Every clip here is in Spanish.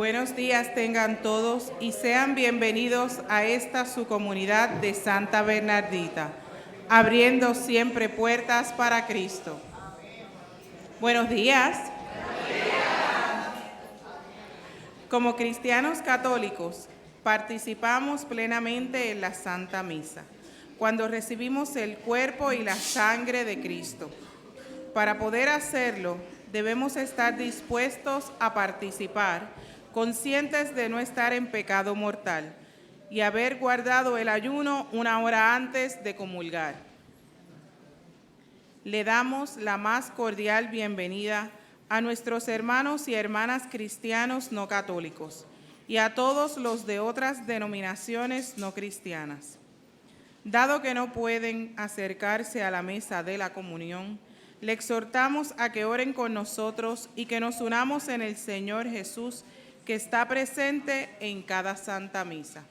Buenos días tengan todos y sean bienvenidos a esta su comunidad de Santa Bernardita, abriendo siempre puertas para Cristo. Buenos días. Como cristianos católicos, participamos plenamente en la Santa Misa, cuando recibimos el cuerpo y la sangre de Cristo. Para poder hacerlo, debemos estar dispuestos a participar, conscientes de no estar en pecado mortal y haber guardado el ayuno una hora antes de comulgar. Le damos la más cordial bienvenida a nuestros hermanos y hermanas cristianos no católicos y a todos los de otras denominaciones no cristianas. Dado que no pueden acercarse a la mesa de la comunión, le exhortamos a que oren con nosotros y que nos unamos en el Señor Jesús, que está presente en cada Santa Misa.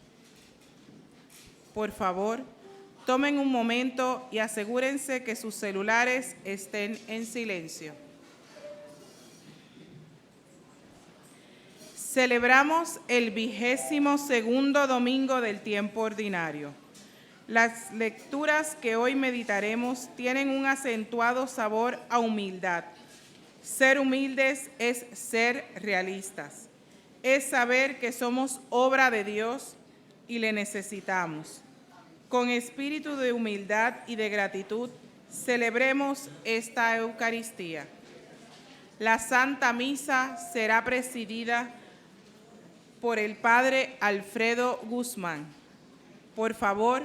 Por favor, tomen un momento y asegúrense que sus celulares estén en silencio. Celebramos el 22º domingo del tiempo ordinario. Las lecturas que hoy meditaremos tienen un acentuado sabor a humildad. Ser humildes es ser realistas. Es saber que somos obra de Dios y le necesitamos. Con espíritu de humildad y de gratitud, celebremos esta Eucaristía. La Santa Misa será presidida por el Padre Alfredo Guzmán. Por favor,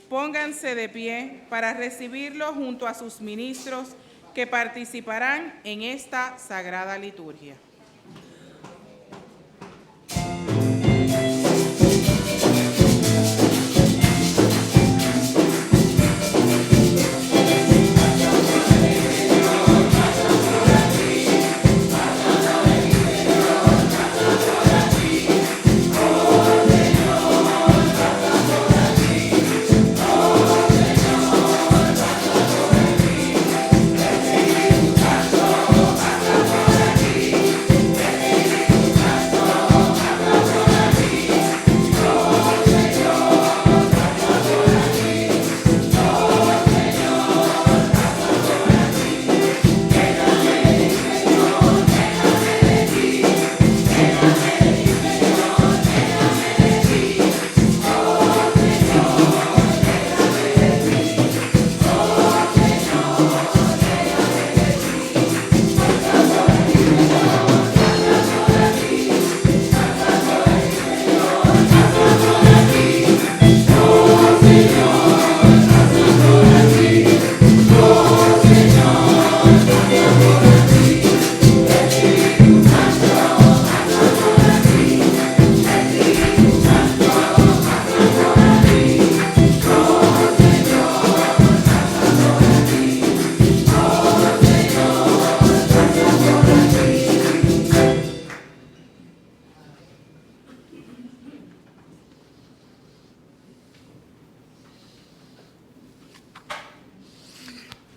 pónganse de pie para recibirlo junto a sus ministros que participarán en esta sagrada liturgia.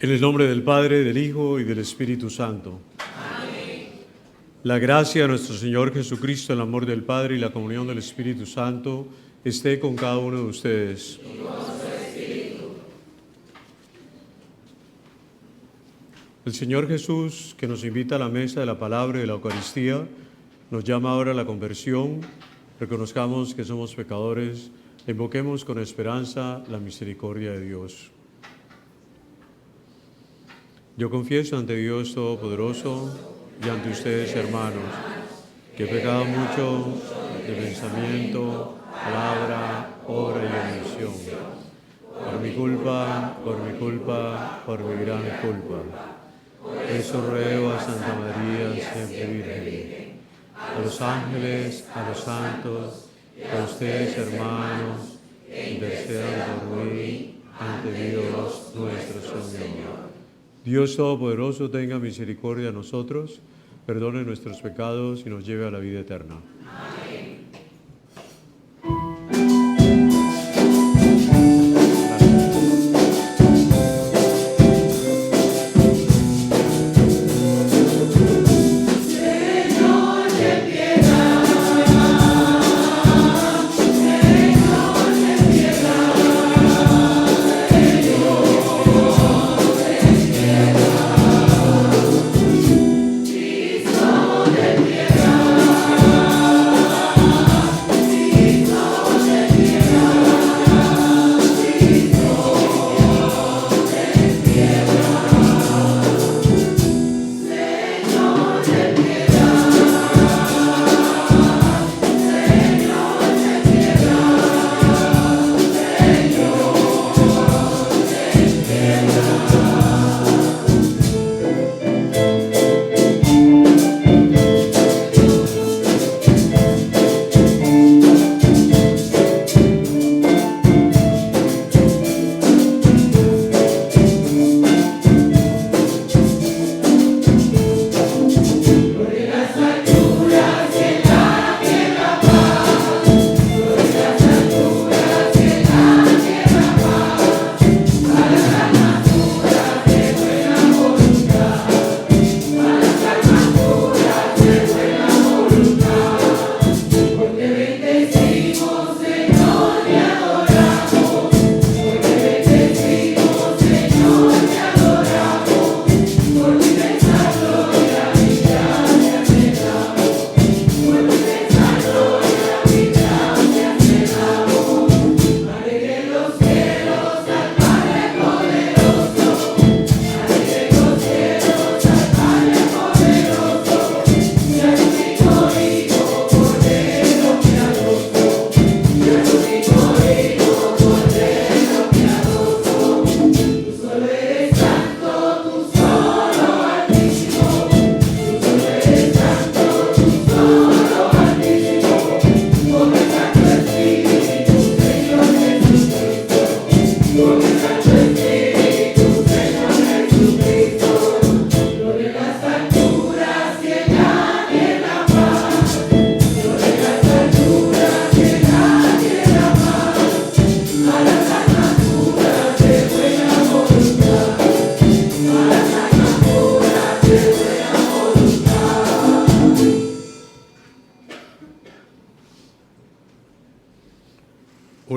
En el nombre del Padre, del Hijo y del Espíritu Santo. Amén. La gracia de nuestro Señor Jesucristo, el amor del Padre y la comunión del Espíritu Santo esté con cada uno de ustedes. Y con su espíritu. El Señor Jesús, que nos invita a la mesa de la palabra y de la Eucaristía, nos llama ahora a la conversión. Reconozcamos que somos pecadores e invoquemos con esperanza la misericordia de Dios. Yo confieso ante Dios Todopoderoso y ante ustedes, hermanos, que he pecado mucho de pensamiento, palabra, obra y omisión. Por mi culpa, por mi gran culpa. Por eso ruego a Santa María, siempre Virgen, a los ángeles, a los santos, a ustedes, hermanos, intercedan por mí ante Dios nuestro Señor. Dios Todopoderoso tenga misericordia de nosotros, perdone nuestros pecados y nos lleve a la vida eterna. Amén. Señor, ten piedad.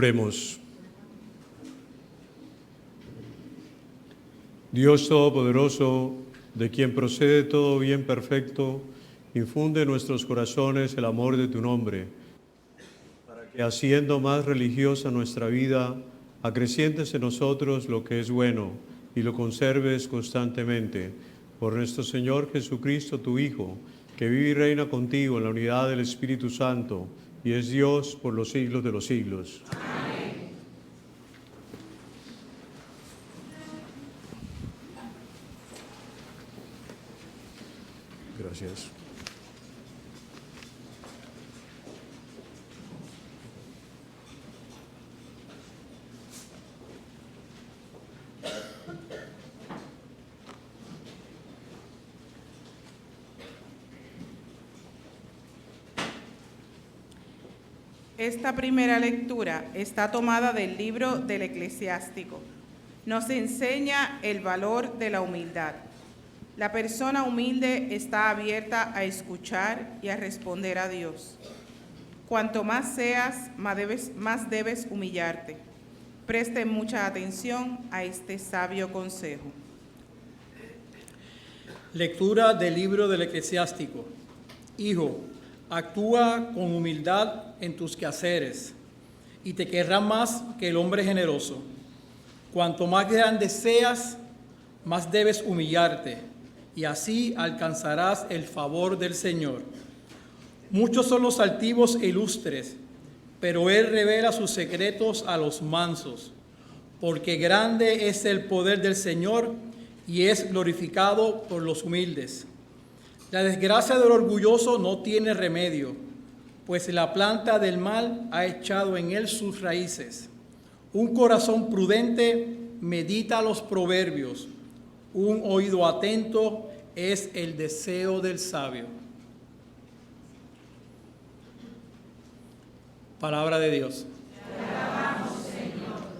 Oremos. Dios Todopoderoso, de quien procede todo bien perfecto, infunde en nuestros corazones el amor de tu nombre, para que haciendo más religiosa nuestra vida, acrecientes en nosotros lo que es bueno y lo conserves constantemente. Por nuestro Señor Jesucristo, tu Hijo, que vive y reina contigo en la unidad del Espíritu Santo, y es Dios por los siglos de los siglos. Amén. Gracias. Esta primera lectura está tomada del libro del Eclesiástico. Nos enseña el valor de la humildad. La persona humilde está abierta a escuchar y a responder a Dios. Cuanto más seas, más debes humillarte. Presten mucha atención a este sabio consejo. Lectura del libro del Eclesiástico. Hijo, actúa con humildad en tus quehaceres, y te querrá más que el hombre generoso. Cuanto más grande seas, más debes humillarte, y así alcanzarás el favor del Señor. Muchos son los altivos e ilustres, pero Él revela sus secretos a los mansos, porque grande es el poder del Señor, y es glorificado por los humildes. La desgracia del orgulloso no tiene remedio, pues la planta del mal ha echado en él sus raíces. Un corazón prudente medita los proverbios, un oído atento es el deseo del sabio. Palabra de Dios. Te alabamos, Señor.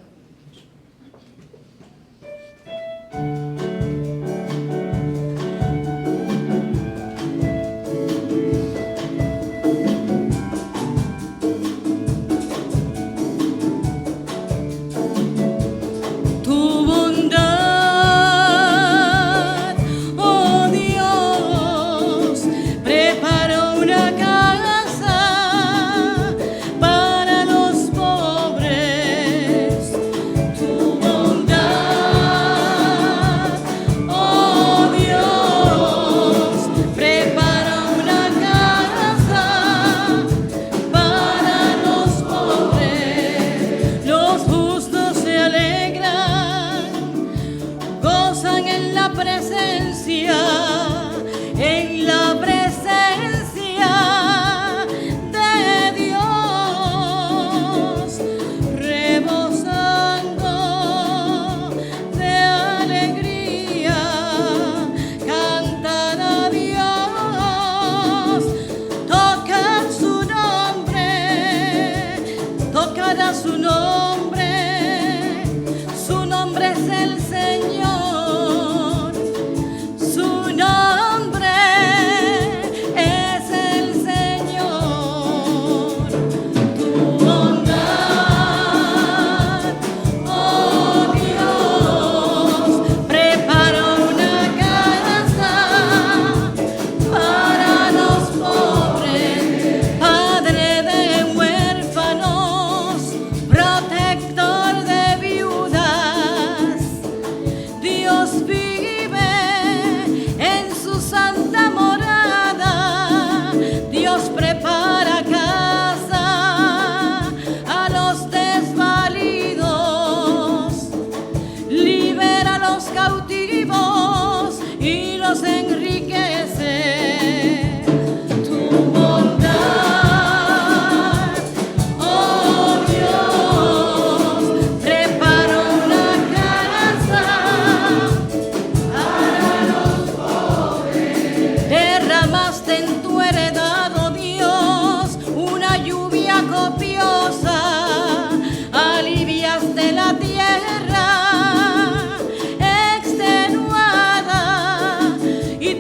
y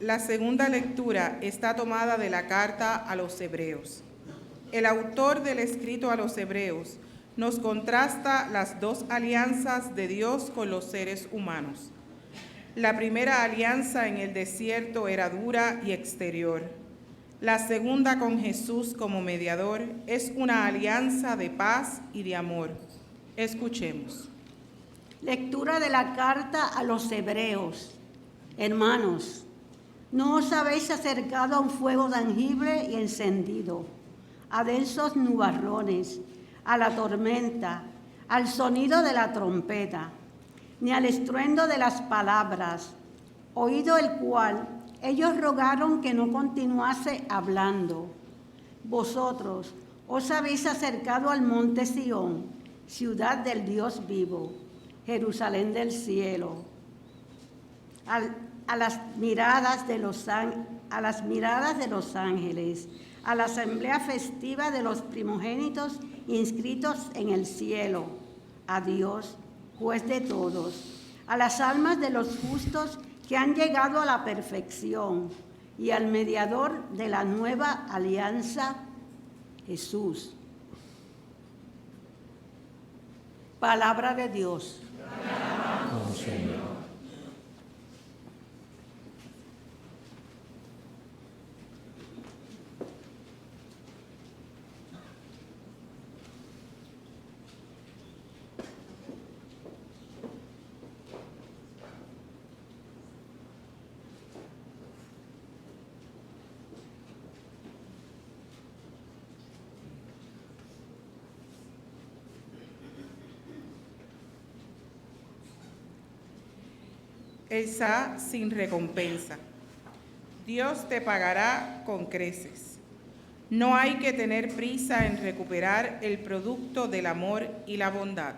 La segunda lectura está tomada de la carta a los Hebreos. El autor del escrito a los Hebreos nos contrasta las dos alianzas de Dios con los seres humanos. La primera alianza en el desierto era dura y exterior. La segunda con Jesús como mediador es una alianza de paz y de amor. Escuchemos. Lectura de la carta a los Hebreos. Hermanos, ¿no os habéis acercado a un fuego tangible y encendido, a densos nubarrones, a la tormenta, al sonido de la trompeta, ni al estruendo de las palabras, oído el cual ellos rogaron que no continuase hablando? Vosotros os habéis acercado al monte Sión, ciudad del Dios vivo, Jerusalén del cielo, a las miradas de los ángeles, a la asamblea festiva de los primogénitos inscritos en el cielo, a Dios, juez de todos, a las almas de los justos que han llegado a la perfección, y al mediador de la nueva alianza, Jesús. Palabra de Dios. Oh, Señor. Esa sin recompensa. Dios te pagará con creces. No hay que tener prisa en recuperar el producto del amor y la bondad.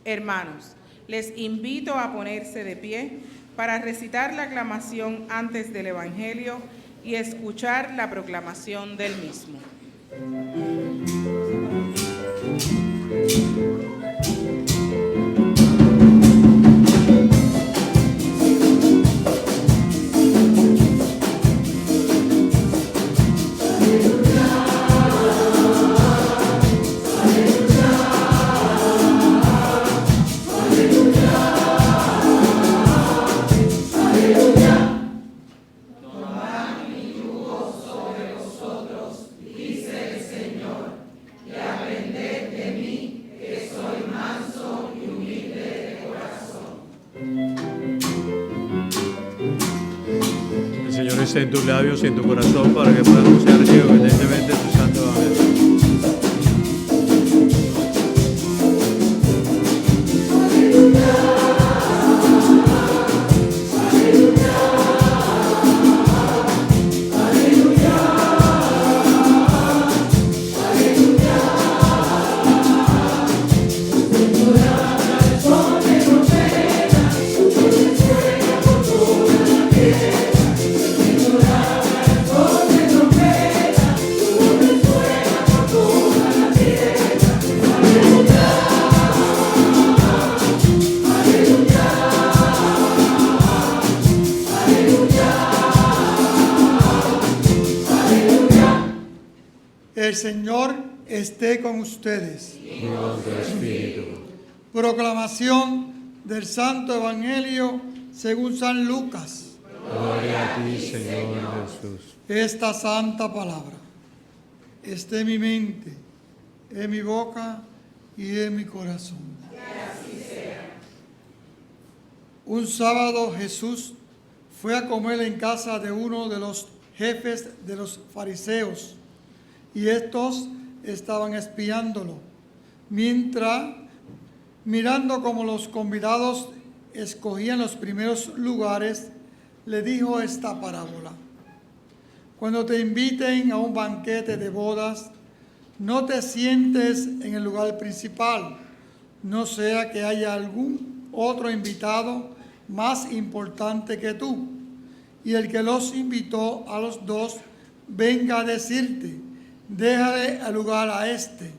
Hermanos, les invito a ponerse de pie para recitar la aclamación antes del Evangelio y escuchar la proclamación del mismo. En tus labios y en tu corazón para que puedas anunciar evidentemente tu santo evangelio. El Señor esté con ustedes. Y con tu espíritu. Proclamación del Santo Evangelio según San Lucas. Gloria a ti, Señor Jesús. Esta santa palabra esté en mi mente, en mi boca y en mi corazón. Que así sea. Un sábado Jesús fue a comer en casa de uno de los jefes de los fariseos, y estos estaban espiándolo, mientras, mirando cómo los convidados escogían los primeros lugares, le dijo esta parábola: cuando te inviten a un banquete de bodas, no te sientes en el lugar principal, no sea que haya algún otro invitado más importante que tú, y el que los invitó a los dos venga a decirte: déjale el lugar a este,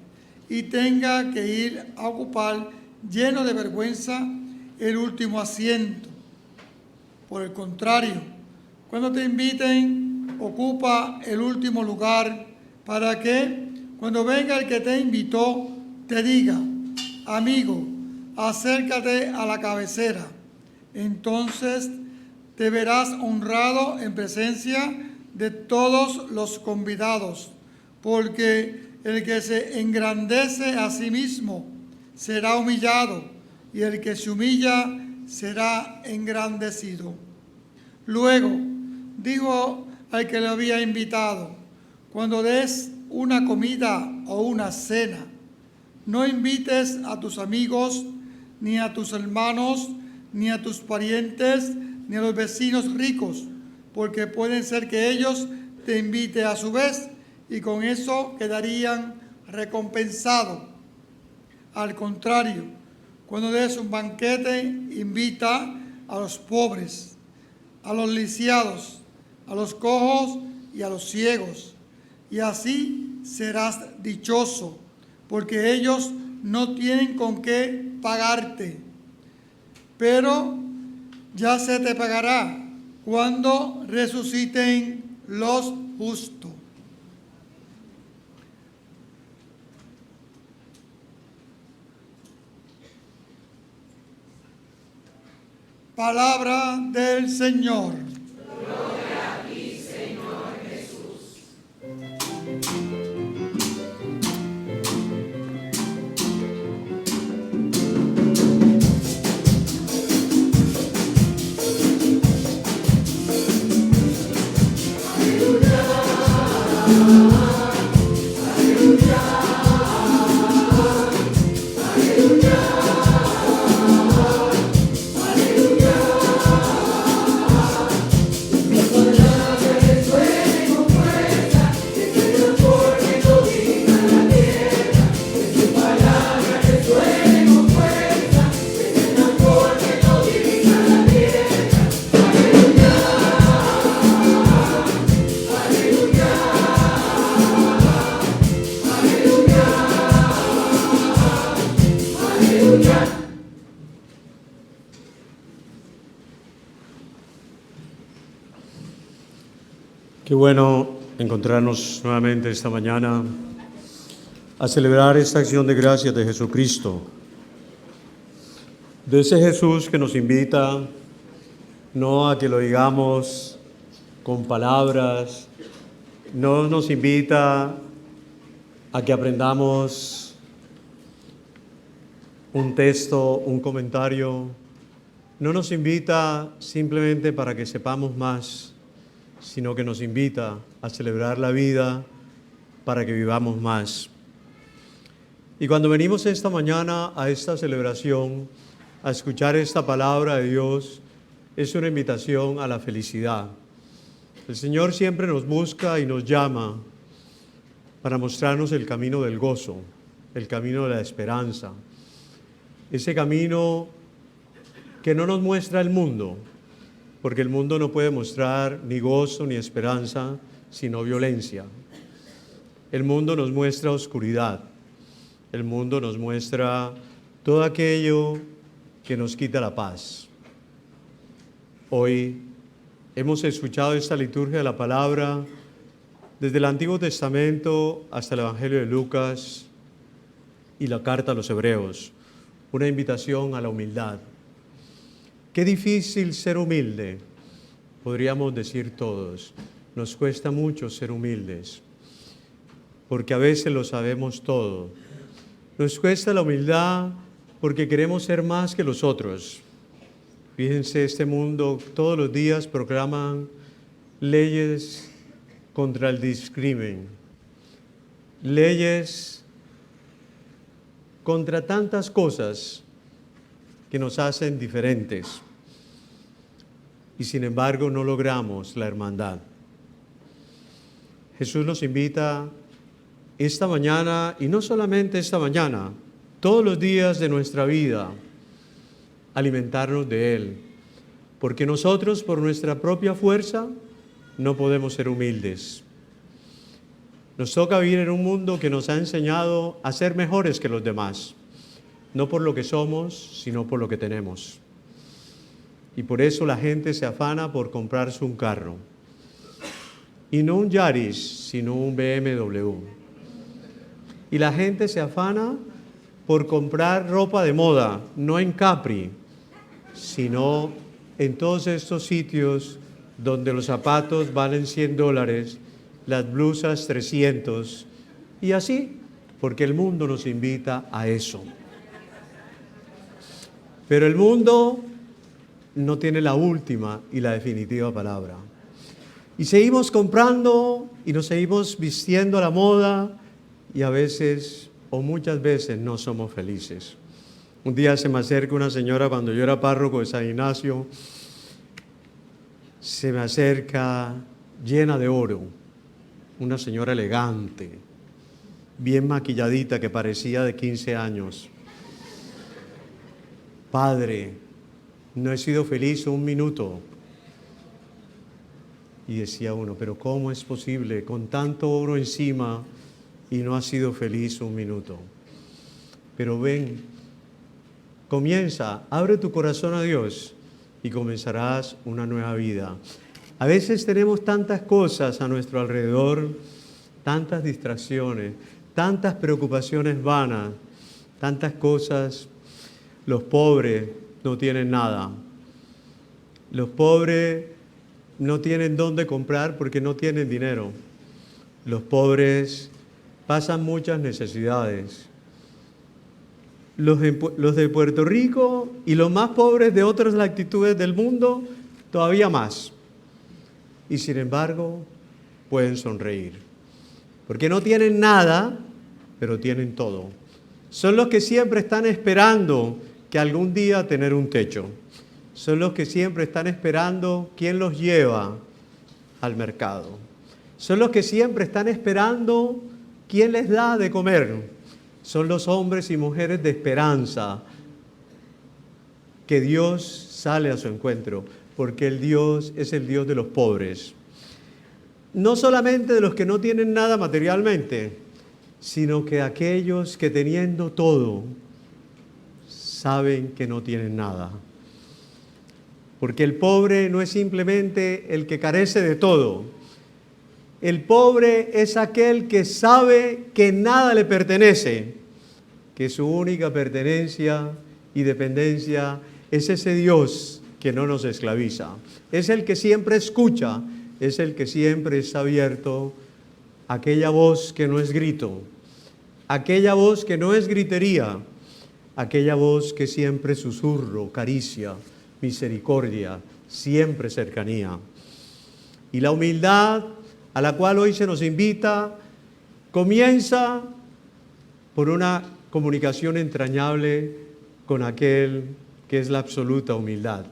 y tenga que ir a ocupar, lleno de vergüenza, el último asiento. Por el contrario, Cuando te inviten, ocupa el último lugar para que cuando venga el que te invitó, te diga: amigo, acércate a la cabecera. Entonces te verás honrado en presencia de todos los convidados, porque el que se engrandece a sí mismo será humillado, y el que se humilla será engrandecido. Luego dijo al que le había invitado: cuando des una comida o una cena, no invites a tus amigos, ni a tus hermanos, ni a tus parientes, ni a los vecinos ricos, porque pueden ser que ellos te inviten a su vez y con eso quedarían recompensados. Al contrario, cuando des un banquete, invita a los pobres, a los lisiados, a los cojos y a los ciegos, y así serás dichoso, porque ellos no tienen con qué pagarte. Pero ya se te pagará cuando resuciten los justos. Palabra del Señor. Gloria a ti, Señor Jesús. Qué bueno encontrarnos nuevamente esta mañana a celebrar esta acción de gracias de Jesucristo, de ese Jesús que nos invita no a que lo digamos con palabras, no nos invita a que aprendamos un texto, un comentario, no nos invita simplemente para que sepamos más, sino que nos invita a celebrar la vida para que vivamos más. Y cuando venimos esta mañana a esta celebración, a escuchar esta palabra de Dios, es una invitación a la felicidad. El Señor siempre nos busca y nos llama para mostrarnos el camino del gozo, el camino de la esperanza, ese camino que no nos muestra el mundo, porque el mundo no puede mostrar ni gozo ni esperanza, sino violencia. El mundo nos muestra oscuridad. El mundo nos muestra todo aquello que nos quita la paz. Hoy hemos escuchado esta liturgia de la palabra desde el Antiguo Testamento hasta el Evangelio de Lucas y la carta a los Hebreos, una invitación a la humildad. Qué difícil ser humilde, podríamos decir todos. Nos cuesta mucho ser humildes, porque a veces lo sabemos todo. Nos cuesta la humildad porque queremos ser más que los otros. Fíjense, este mundo todos los días proclaman leyes contra el discrimen, leyes contra tantas cosas que nos hacen diferentes. Y sin embargo no logramos la hermandad. Jesús nos invita esta mañana, y no solamente esta mañana, todos los días de nuestra vida, a alimentarnos de Él. Porque nosotros, por nuestra propia fuerza, no podemos ser humildes. Nos toca vivir en un mundo que nos ha enseñado a ser mejores que los demás. No por lo que somos, sino por lo que tenemos. Y por eso la gente se afana por comprarse un carro. Y no un Yaris, sino un BMW. Y la gente se afana por comprar ropa de moda, no en Capri, sino en todos estos sitios donde los zapatos valen $100, las blusas 300, y así, porque el mundo nos invita a eso. Pero el mundo no tiene la última y la definitiva palabra. Y seguimos comprando y nos seguimos vistiendo a la moda y a veces o muchas veces no somos felices. Un día se me acerca una señora cuando yo era párroco de San Ignacio, se me acerca llena de oro, una señora elegante, bien maquilladita que parecía de 15 años. Padre, no he sido feliz un minuto. Y decía uno, pero ¿cómo es posible con tanto oro encima y no has sido feliz un minuto? Pero ven, comienza, abre tu corazón a Dios y comenzarás una nueva vida. A veces tenemos tantas cosas a nuestro alrededor, tantas distracciones, tantas preocupaciones vanas, tantas cosas. Los pobres no tienen nada. Los pobres no tienen dónde comprar porque no tienen dinero. Los pobres pasan muchas necesidades. Los de Puerto Rico y los más pobres de otras latitudes del mundo, todavía más. Y sin embargo, pueden sonreír. Porque no tienen nada, pero tienen todo. Son los que siempre están esperando que algún día tener un techo. Son los que siempre están esperando quién los lleva al mercado. Son los que siempre están esperando quién les da de comer. Son los hombres y mujeres de esperanza que Dios sale a su encuentro, porque el Dios es el Dios de los pobres. No solamente de los que no tienen nada materialmente, sino que aquellos que teniendo todo, saben que no tienen nada. Porque el pobre no es simplemente el que carece de todo. El pobre es aquel que sabe que nada le pertenece, que su única pertenencia y dependencia es ese Dios que no nos esclaviza. Es el que siempre escucha, es el que siempre está abierto a aquella voz que no es grito, aquella voz que no es gritería, aquella voz que siempre susurro, caricia, misericordia, siempre cercanía. Y la humildad a la cual hoy se nos invita comienza por una comunicación entrañable con aquel que es la absoluta humildad.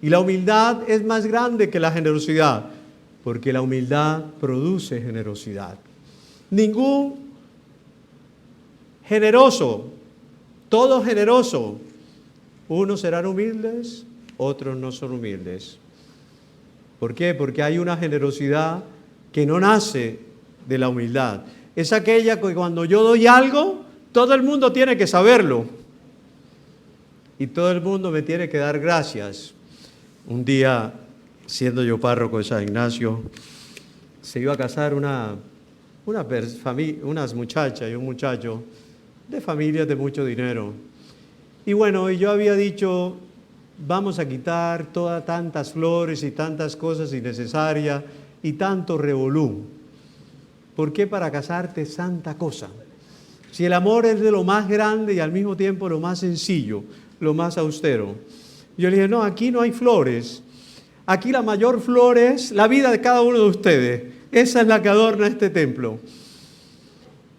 Y la humildad es más grande que la generosidad, porque la humildad produce generosidad. Ningún generoso, todo generoso, unos serán humildes, otros no son humildes. ¿Por qué? Porque hay una generosidad que no nace de la humildad. Es aquella que cuando yo doy algo, todo el mundo tiene que saberlo. Y todo el mundo me tiene que dar gracias. Un día, siendo yo párroco de San Ignacio, se iba a casar unas muchachas y un muchacho de familias de mucho dinero. Y bueno, yo había dicho, vamos a quitar todas tantas flores y tantas cosas innecesarias y tanto revolú. ¿Por qué para casarte tanta cosa? Si el amor es de lo más grande y al mismo tiempo lo más sencillo, lo más austero. Yo le dije, no, aquí no hay flores. Aquí la mayor flor es la vida de cada uno de ustedes. Esa es la que adorna este templo.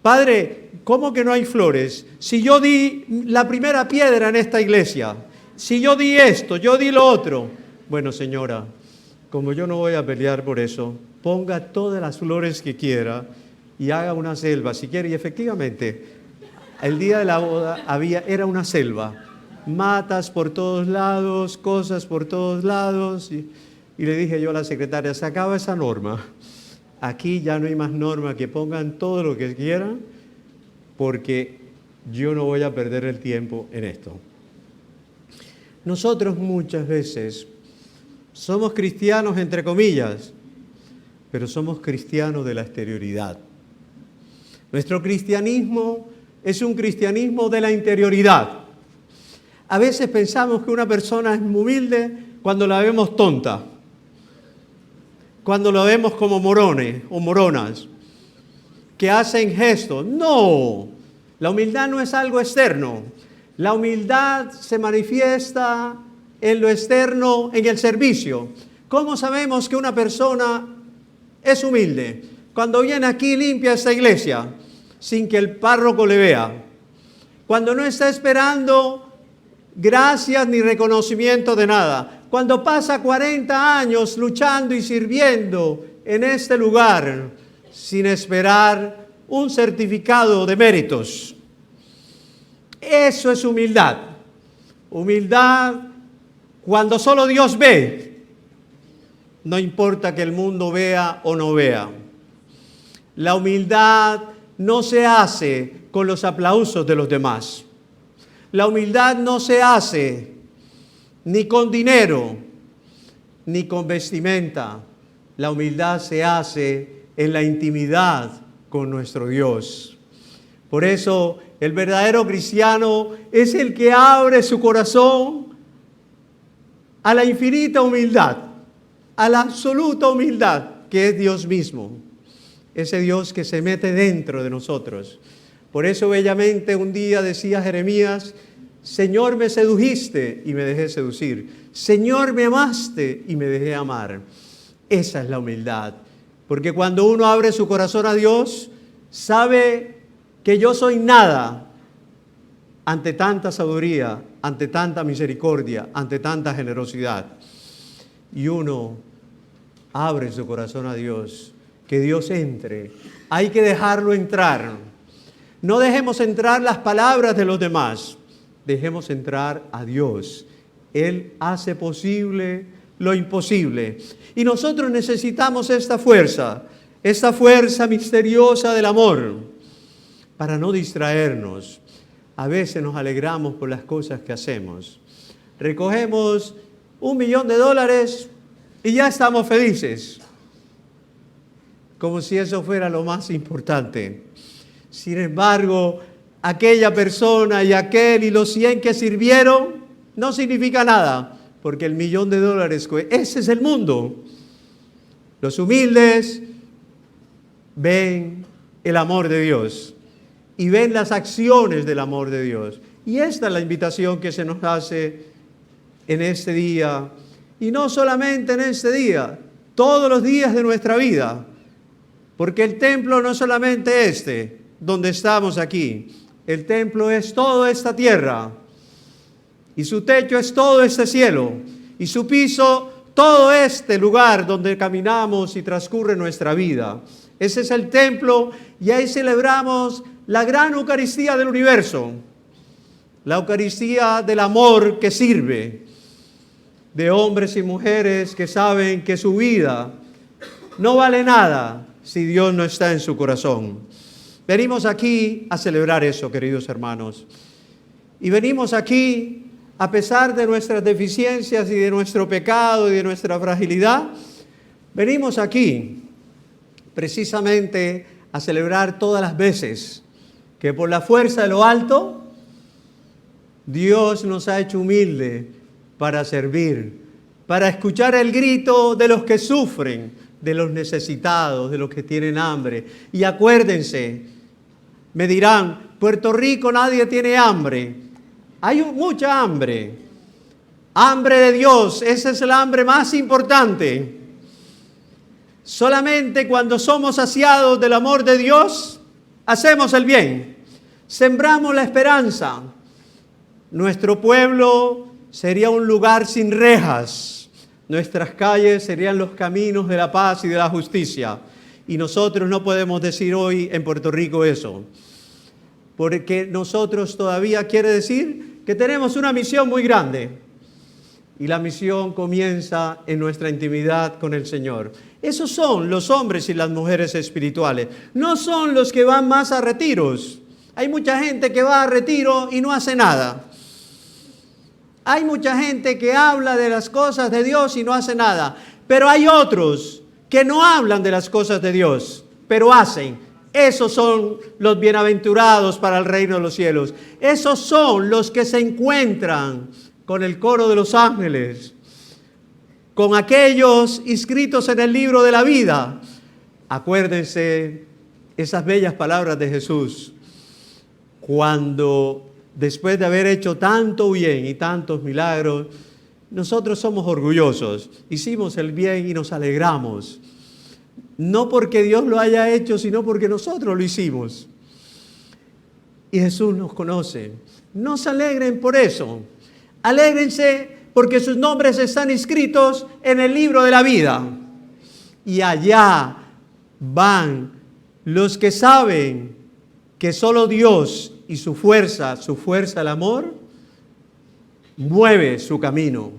Padre, ¿cómo que no hay flores? Si yo di la primera piedra en esta iglesia, si yo di esto, yo di lo otro. Bueno, señora, como yo no voy a pelear por eso, ponga todas las flores que quiera y haga una selva si quiere. Y efectivamente, el día de la boda era una selva. Matas por todos lados, cosas por todos lados. Y le dije yo a la secretaria, se acaba esa norma. Aquí ya no hay más norma, que pongan todo lo que quieran, porque yo no voy a perder el tiempo en esto. Nosotros muchas veces somos cristianos entre comillas, pero somos cristianos de la exterioridad. Nuestro cristianismo es un cristianismo de la interioridad. A veces pensamos que una persona es humilde cuando la vemos tonta, cuando la vemos como morones o moronas, que hacen gestos. No, la humildad no es algo externo. La humildad se manifiesta en lo externo, en el servicio. ¿Cómo sabemos que una persona es humilde? Cuando viene aquí limpia esta iglesia, sin que el párroco le vea. Cuando no está esperando gracias ni reconocimiento de nada. Cuando pasa 40 años luchando y sirviendo en este lugar, sin esperar un certificado de méritos. Eso es humildad. Humildad cuando solo Dios ve. No importa que el mundo vea o no vea. La humildad no se hace con los aplausos de los demás. La humildad no se hace ni con dinero, ni con vestimenta. La humildad se hace en la intimidad con nuestro Dios. Por eso, el verdadero cristiano es el que abre su corazón a la infinita humildad, a la absoluta humildad que es Dios mismo. Ese Dios que se mete dentro de nosotros. Por eso bellamente un día decía Jeremías: Señor, me sedujiste y me dejé seducir. Señor, me amaste y me dejé amar. Esa es la humildad. Porque cuando uno abre su corazón a Dios, sabe que yo soy nada ante tanta sabiduría, ante tanta misericordia, ante tanta generosidad. Y uno abre su corazón a Dios. Que Dios entre. Hay que dejarlo entrar. No dejemos entrar las palabras de los demás. Dejemos entrar a Dios. Él hace posible lo imposible. Y nosotros necesitamos esta fuerza misteriosa del amor, para no distraernos. A veces nos alegramos por las cosas que hacemos. Recogemos $1.000.000 y ya estamos felices. Como si eso fuera lo más importante. Sin embargo, aquella persona y aquel y los 100 que sirvieron no significa nada, porque el $1.000.000, ese es el mundo. Los humildes ven el amor de Dios y ven las acciones del amor de Dios. Y esta es la invitación que se nos hace en este día, y no solamente en este día, todos los días de nuestra vida. Porque el templo no es solamente donde estamos aquí. El templo es toda esta tierra. Y su techo es todo este cielo. Y su piso, todo este lugar donde caminamos y transcurre nuestra vida. Ese es el templo, y ahí celebramos la gran Eucaristía del universo. La Eucaristía del amor que sirve. De hombres y mujeres que saben que su vida no vale nada si Dios no está en su corazón. Venimos aquí a celebrar eso, queridos hermanos. Y venimos aquí, a pesar de nuestras deficiencias y de nuestro pecado y de nuestra fragilidad, venimos aquí precisamente a celebrar todas las veces que por la fuerza de lo alto, Dios nos ha hecho humilde para servir, para escuchar el grito de los que sufren, de los necesitados, de los que tienen hambre. Y acuérdense, me dirán, Puerto Rico nadie tiene hambre. Hay mucha hambre. Hambre de Dios, ese es el hambre más importante. Solamente cuando somos saciados del amor de Dios, hacemos el bien. Sembramos la esperanza. Nuestro pueblo sería un lugar sin rejas. Nuestras calles serían los caminos de la paz y de la justicia. Y nosotros no podemos decir hoy en Puerto Rico eso. Porque nosotros todavía quiere decir que tenemos una misión muy grande. Y la misión comienza en nuestra intimidad con el Señor. Esos son los hombres y las mujeres espirituales. No son los que van más a retiros. Hay mucha gente que va a retiro y no hace nada. Hay mucha gente que habla de las cosas de Dios y no hace nada. Pero hay otros que no hablan de las cosas de Dios, pero hacen. Esos son los bienaventurados para el reino de los cielos. Esos son los que se encuentran con el coro de los ángeles, con aquellos inscritos en el libro de la vida. Acuérdense esas bellas palabras de Jesús, cuando después de haber hecho tanto bien y tantos milagros, nosotros somos orgullosos, hicimos el bien y nos alegramos. No porque Dios lo haya hecho, sino porque nosotros lo hicimos. Y Jesús nos conoce. No se alegren por eso. Alégrense porque sus nombres están inscritos en el libro de la vida. Y allá van los que saben que solo Dios y su fuerza el amor, mueve su camino.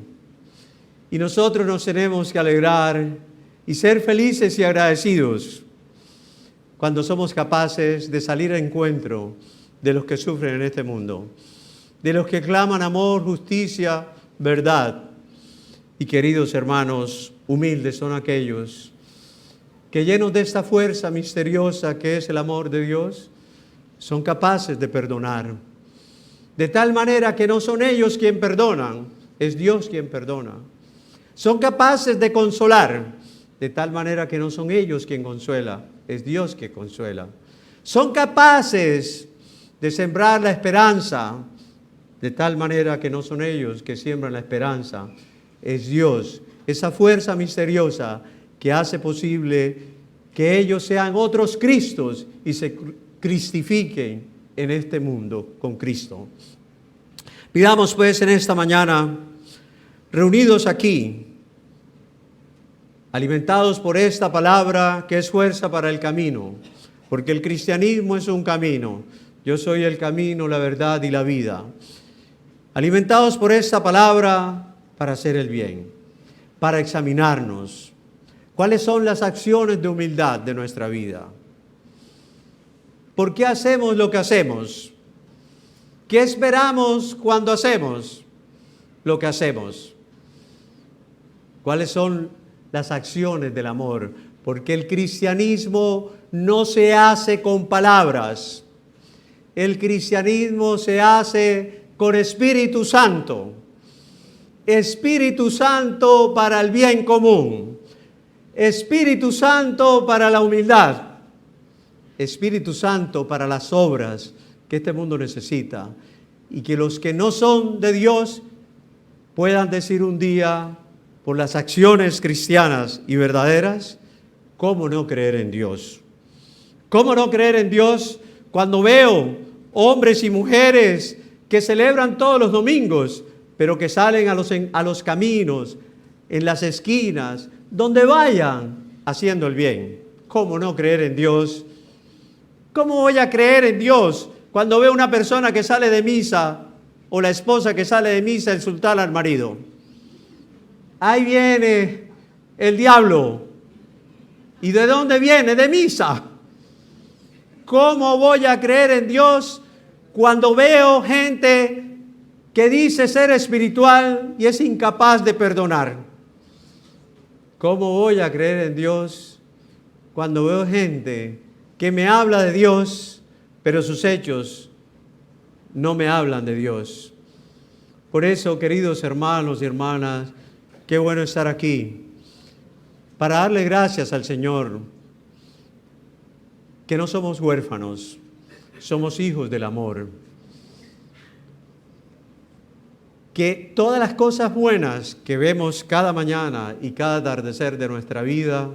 Y nosotros nos tenemos que alegrar y ser felices y agradecidos cuando somos capaces de salir a encuentro de los que sufren en este mundo, de los que claman amor, justicia, verdad. Y queridos hermanos, humildes son aquellos que, llenos de esta fuerza misteriosa que es el amor de Dios, son capaces de perdonar. De tal manera que no son ellos quien perdonan, es Dios quien perdona. Son capaces de consolar, de tal manera que no son ellos quien consuela, es Dios quien consuela. Son capaces de sembrar la esperanza, de tal manera que no son ellos que siembran la esperanza, es Dios, esa fuerza misteriosa que hace posible que ellos sean otros Cristos y se cristifiquen en este mundo con Cristo. Pidamos pues en esta mañana, reunidos aquí, alimentados por esta palabra que es fuerza para el camino, porque el cristianismo es un camino. Yo soy el camino, la verdad y la vida. Alimentados por esta palabra para hacer el bien, para examinarnos. ¿Cuáles son las acciones de humildad de nuestra vida? ¿Por qué hacemos lo que hacemos? ¿Qué esperamos cuando hacemos lo que hacemos? ¿Cuáles son las acciones del amor? Porque el cristianismo no se hace con palabras. El cristianismo se hace con Espíritu Santo. Espíritu Santo para el bien común. Espíritu Santo para la humildad. Espíritu Santo para las obras que este mundo necesita. Y que los que no son de Dios puedan decir un día, por las acciones cristianas y verdaderas, ¿cómo no creer en Dios? ¿Cómo no creer en Dios cuando veo hombres y mujeres que celebran todos los domingos, pero que salen a los caminos, en las esquinas, donde vayan, haciendo el bien? ¿Cómo no creer en Dios? ¿Cómo voy a creer en Dios cuando veo una persona que sale de misa o la esposa que sale de misa a insultar al marido? Ahí viene el diablo. ¿Y de dónde viene? De misa. ¿Cómo voy a creer en Dios cuando veo gente que dice ser espiritual y es incapaz de perdonar? ¿Cómo voy a creer en Dios cuando veo gente que me habla de Dios, pero sus hechos no me hablan de Dios? Por eso, queridos hermanos y hermanas, qué bueno estar aquí para darle gracias al Señor, que no somos huérfanos, somos hijos del amor. Que todas las cosas buenas que vemos cada mañana y cada atardecer de nuestra vida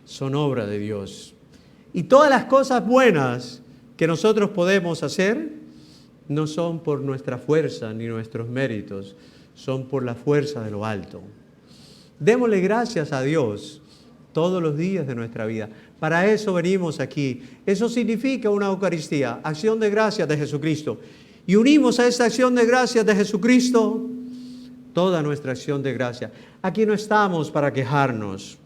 son obra de Dios. Y todas las cosas buenas que nosotros podemos hacer no son por nuestra fuerza ni nuestros méritos, son por la fuerza de lo alto. Démosle gracias a Dios todos los días de nuestra vida. Para eso venimos aquí. Eso significa una Eucaristía, acción de gracias de Jesucristo. Y unimos a esta acción de gracias de Jesucristo toda nuestra acción de gracias. Aquí no estamos para quejarnos.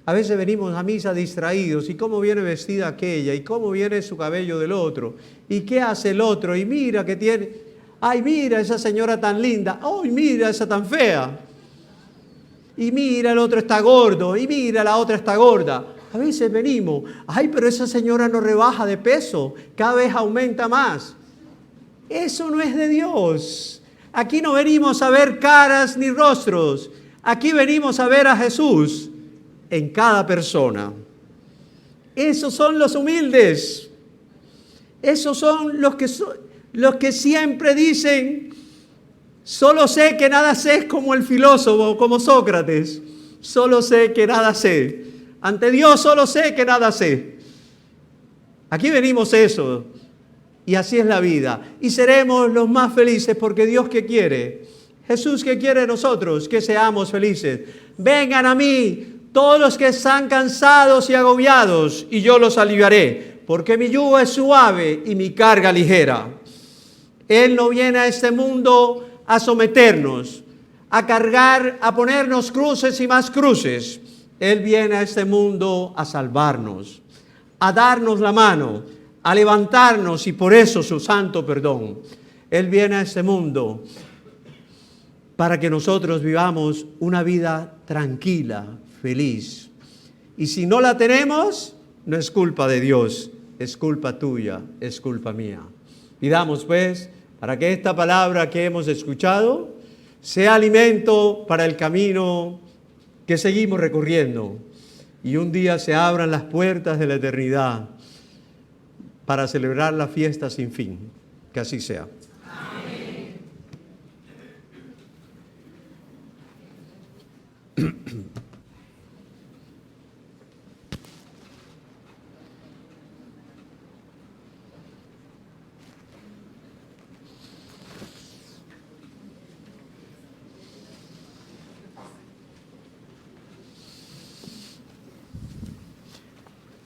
A veces venimos a misa distraídos, y cómo viene vestida aquella, y cómo viene su cabello del otro, y qué hace el otro, y mira que tiene... Ay, mira esa señora tan linda. Ay, mira esa tan fea. Y mira, el otro está gordo. Y mira, la otra está gorda. A veces venimos, ay, pero esa señora no rebaja de peso. Cada vez aumenta más. Eso no es de Dios. Aquí no venimos a ver caras ni rostros. Aquí venimos a ver a Jesús en cada persona. Esos son los humildes. Esos son los que siempre dicen, solo sé que nada sé, como el filósofo, como Sócrates. Solo sé que nada sé. Ante Dios solo sé que nada sé. Aquí venimos eso. Y así es la vida. Y seremos los más felices porque Dios ¿qué quiere? Jesús ¿qué quiere de nosotros? Que seamos felices. Vengan a mí todos los que están cansados y agobiados y yo los aliviaré. Porque mi yugo es suave y mi carga ligera. Él no viene a este mundo a someternos, a cargar, a ponernos cruces y más cruces. Él viene a este mundo a salvarnos, a darnos la mano, a levantarnos y por eso su santo perdón. Él viene a este mundo para que nosotros vivamos una vida tranquila, feliz. Y si no la tenemos, no es culpa de Dios, es culpa tuya, es culpa mía. Pidamos pues para que esta palabra que hemos escuchado sea alimento para el camino que seguimos recorriendo y un día se abran las puertas de la eternidad para celebrar la fiesta sin fin. Que así sea. Amén.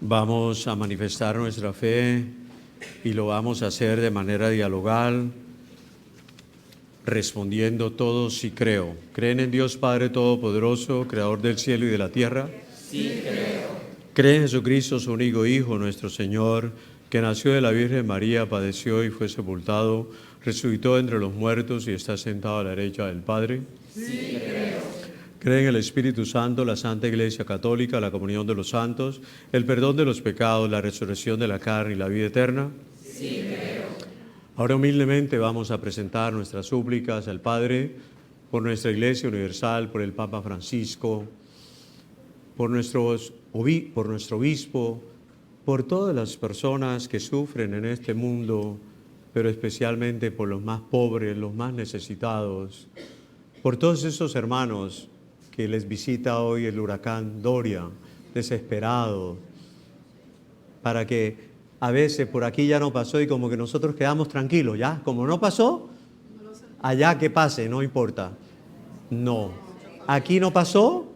Vamos a manifestar nuestra fe y lo vamos a hacer de manera dialogal, respondiendo todos sí creo. ¿Creen en Dios Padre Todopoderoso, Creador del cielo y de la tierra? Sí creo. ¿Creen en Jesucristo, su único Hijo, nuestro Señor, que nació de la Virgen María, padeció y fue sepultado, resucitó entre los muertos y está sentado a la derecha del Padre? Sí creo. ¿Creen en el Espíritu Santo, la Santa Iglesia Católica, la comunión de los santos, el perdón de los pecados, la resurrección de la carne y la vida eterna? Sí creo. Ahora humildemente vamos a presentar nuestras súplicas al Padre por nuestra Iglesia Universal, por el Papa Francisco, por nuestro obispo, por todas las personas que sufren en este mundo, pero especialmente por los más pobres, los más necesitados, por todos esos hermanos que les visita hoy el huracán Doria, desesperado, para que a veces por aquí ya no pasó y como que nosotros quedamos tranquilos, ya, como no pasó, allá que pase, no importa. No, aquí no pasó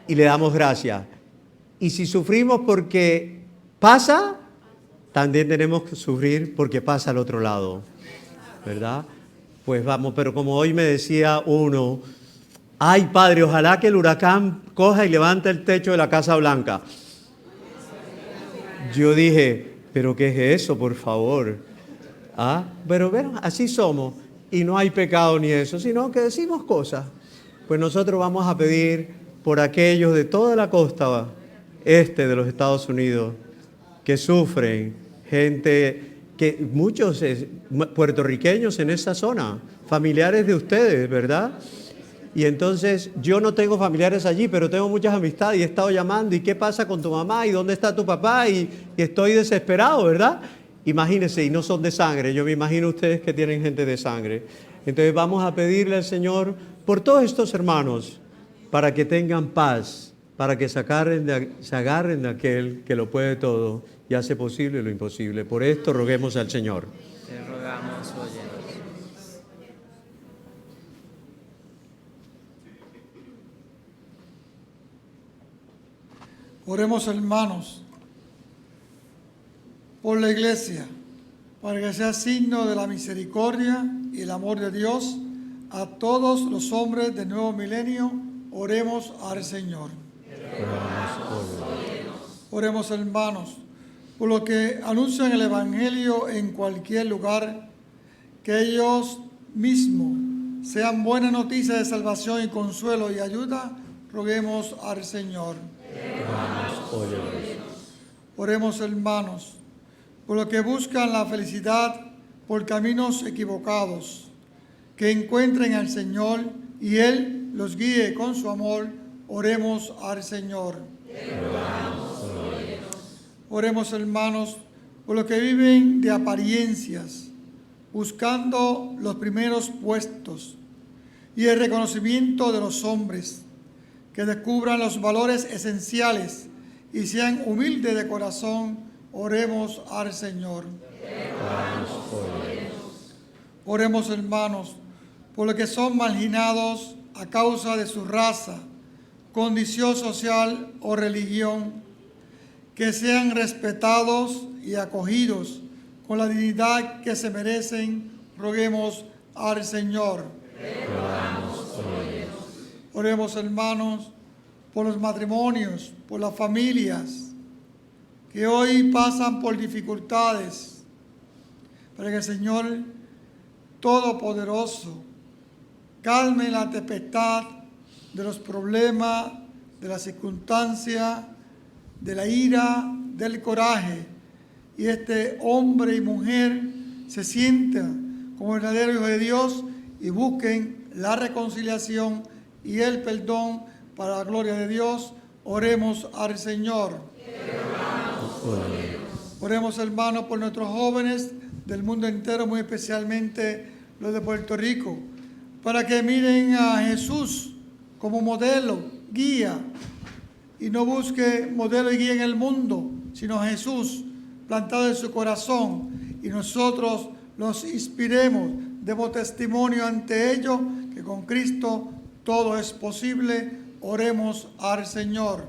y le damos gracias. Y si sufrimos porque pasa, también tenemos que sufrir porque pasa al otro lado, ¿verdad? Pues vamos, pero como hoy me decía uno, ay padre, ojalá que el huracán coja y levante el techo de la Casa Blanca. Yo dije, pero ¿qué es eso, por favor? Pero bueno, así somos y no hay pecado ni eso, sino que decimos cosas. Pues nosotros vamos a pedir por aquellos de toda la costa este de los Estados Unidos que sufren, gente que muchos puertorriqueños en esa zona, familiares de ustedes, ¿verdad? Y entonces yo no tengo familiares allí, pero tengo muchas amistades y he estado llamando, ¿y qué pasa con tu mamá? ¿Y dónde está tu papá? Y estoy desesperado, ¿verdad? Imagínense, y no son de sangre, yo me imagino ustedes que tienen gente de sangre. Entonces vamos a pedirle al Señor por todos estos hermanos, para que tengan paz, para que se agarren de aquel que lo puede todo y hace posible lo imposible. Por esto roguemos al Señor. Te rogamos, óyenos. Oremos, hermanos, por la Iglesia, para que sea signo de la misericordia y el amor de Dios a todos los hombres del nuevo milenio. Oremos al Señor. Oremos, hermanos, por lo que anuncian el Evangelio en cualquier lugar, que ellos mismos sean buena noticia de salvación y consuelo y ayuda, roguemos al Señor. Oremos, hermanos, por los que buscan la felicidad por caminos equivocados, que encuentren al Señor y Él los guíe con su amor. Oremos al Señor. Oremos, hermanos, por los que viven de apariencias, buscando los primeros puestos y el reconocimiento de los hombres, que descubran los valores esenciales y sean humildes de corazón. Oremos al Señor. Oremos, hermanos, por los que son marginados a causa de su raza, condición social o religión, que sean respetados y acogidos con la dignidad que se merecen. Roguemos al Señor. Oremos, hermanos, por los matrimonios, por las familias que hoy pasan por dificultades, para que el Señor Todopoderoso calme la tempestad de los problemas, de la circunstancia, de la ira, del coraje, y este hombre y mujer se sientan como verdaderos hijos de Dios y busquen la reconciliación y el perdón para la gloria de Dios. Oremos al Señor. Oremos, hermanos, por nuestros jóvenes del mundo entero, muy especialmente los de Puerto Rico, para que miren a Jesús como modelo, guía, y no busque modelo y guía en el mundo, sino a Jesús plantado en su corazón, y nosotros los inspiremos, demos testimonio ante ellos que con Cristo todo es posible. Oremos al Señor.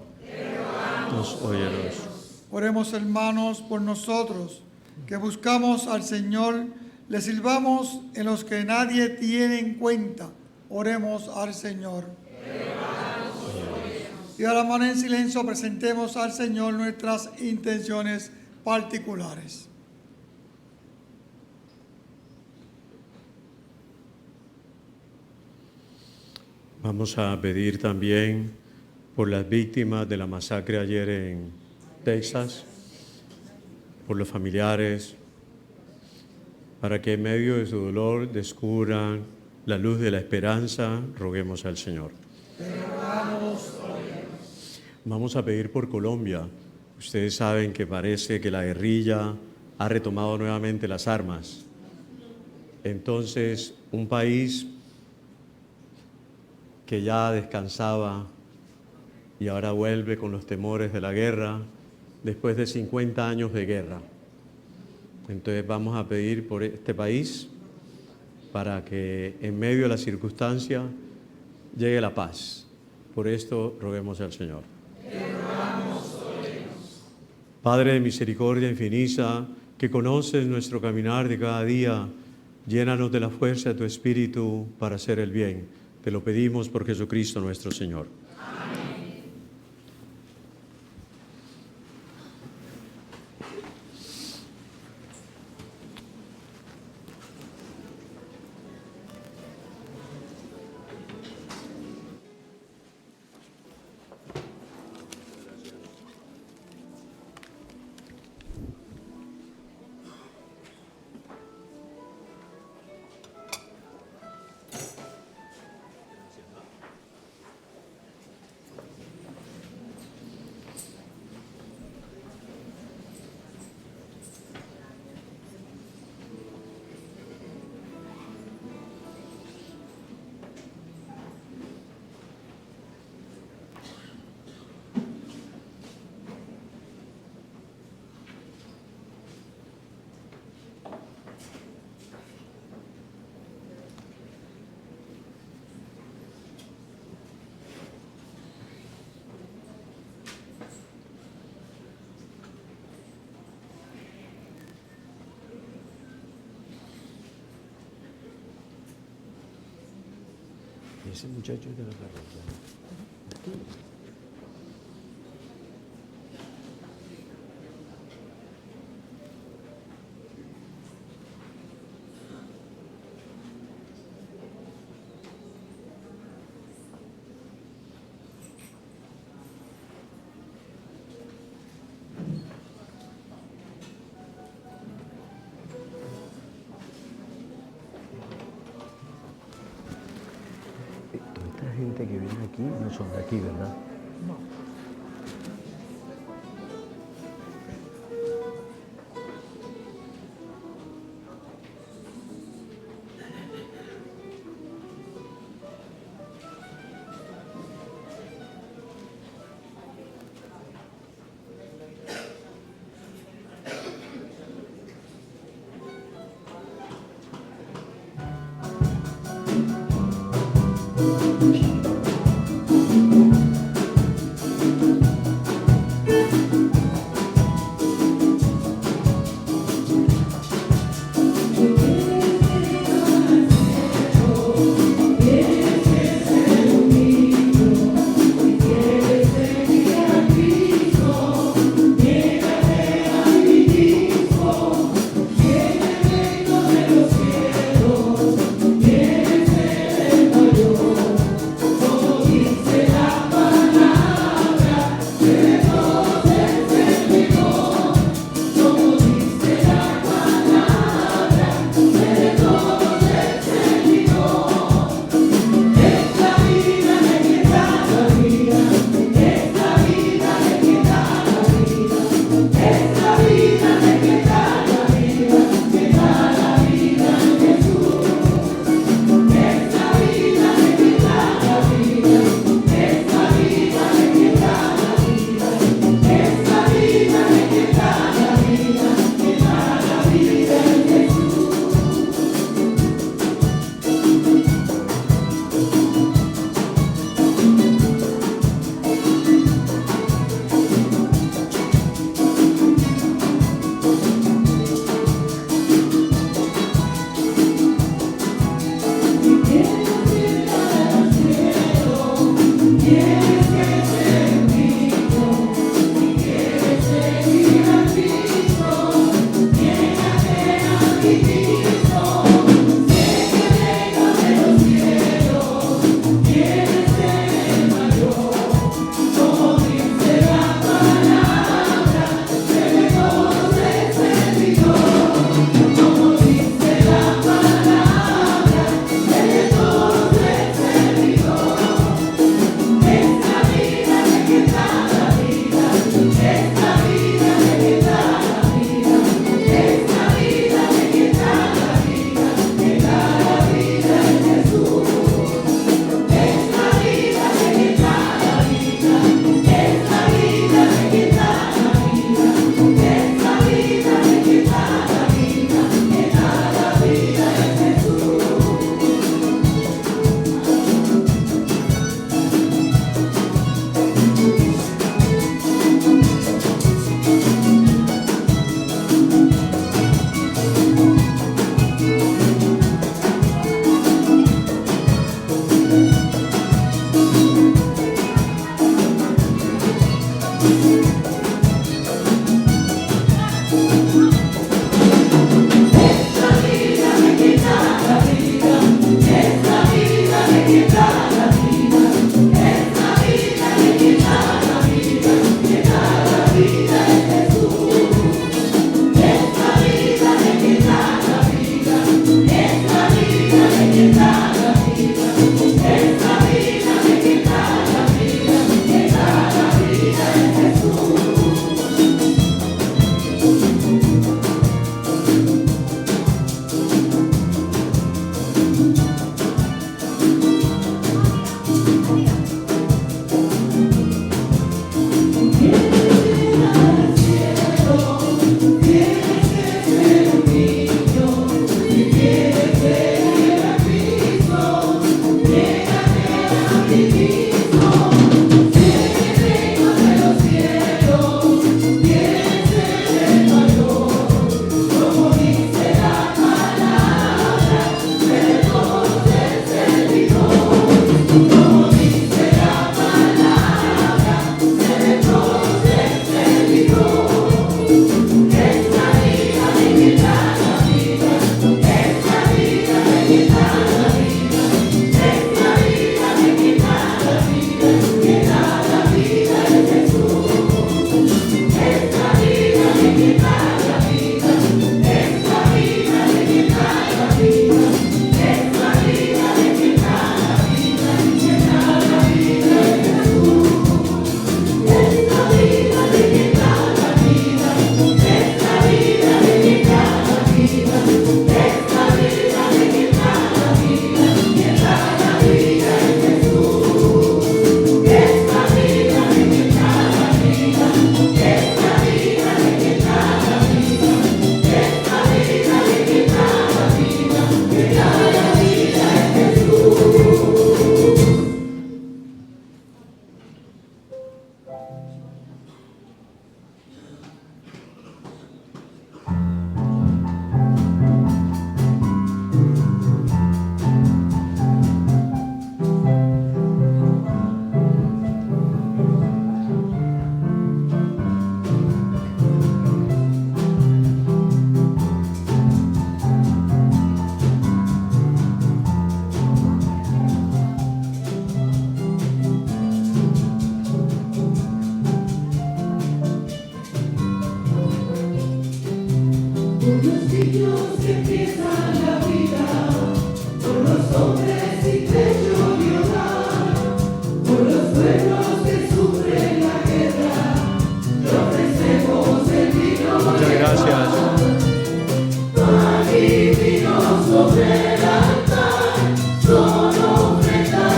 Oremos, hermanos, por nosotros que buscamos al Señor, le sirvamos en los que nadie tiene en cuenta. Oremos al Señor. Y ahora, hermano, en silencio presentemos al Señor nuestras intenciones particulares. Vamos a pedir también por las víctimas de la masacre ayer en Texas, por los familiares, para que en medio de su dolor descubran la luz de la esperanza. Roguemos al Señor. Vamos a pedir por Colombia. Ustedes saben que parece que la guerrilla ha retomado nuevamente las armas. Entonces, un país que ya descansaba y ahora vuelve con los temores de la guerra después de 50 años de guerra. Entonces vamos a pedir por este país para que en medio de la circunstancia llegue la paz. Por esto roguemos al Señor. Padre de misericordia infinita, que conoces nuestro caminar de cada día, llénanos de la fuerza de tu Espíritu para hacer el bien. Te lo pedimos por Jesucristo nuestro Señor. Ese muchacho de la parroquia. gente que viene aquí no son de aquí, ¿verdad?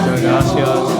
Muchas gracias.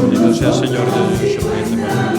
Bendito sea el Señor de Dios, gracias.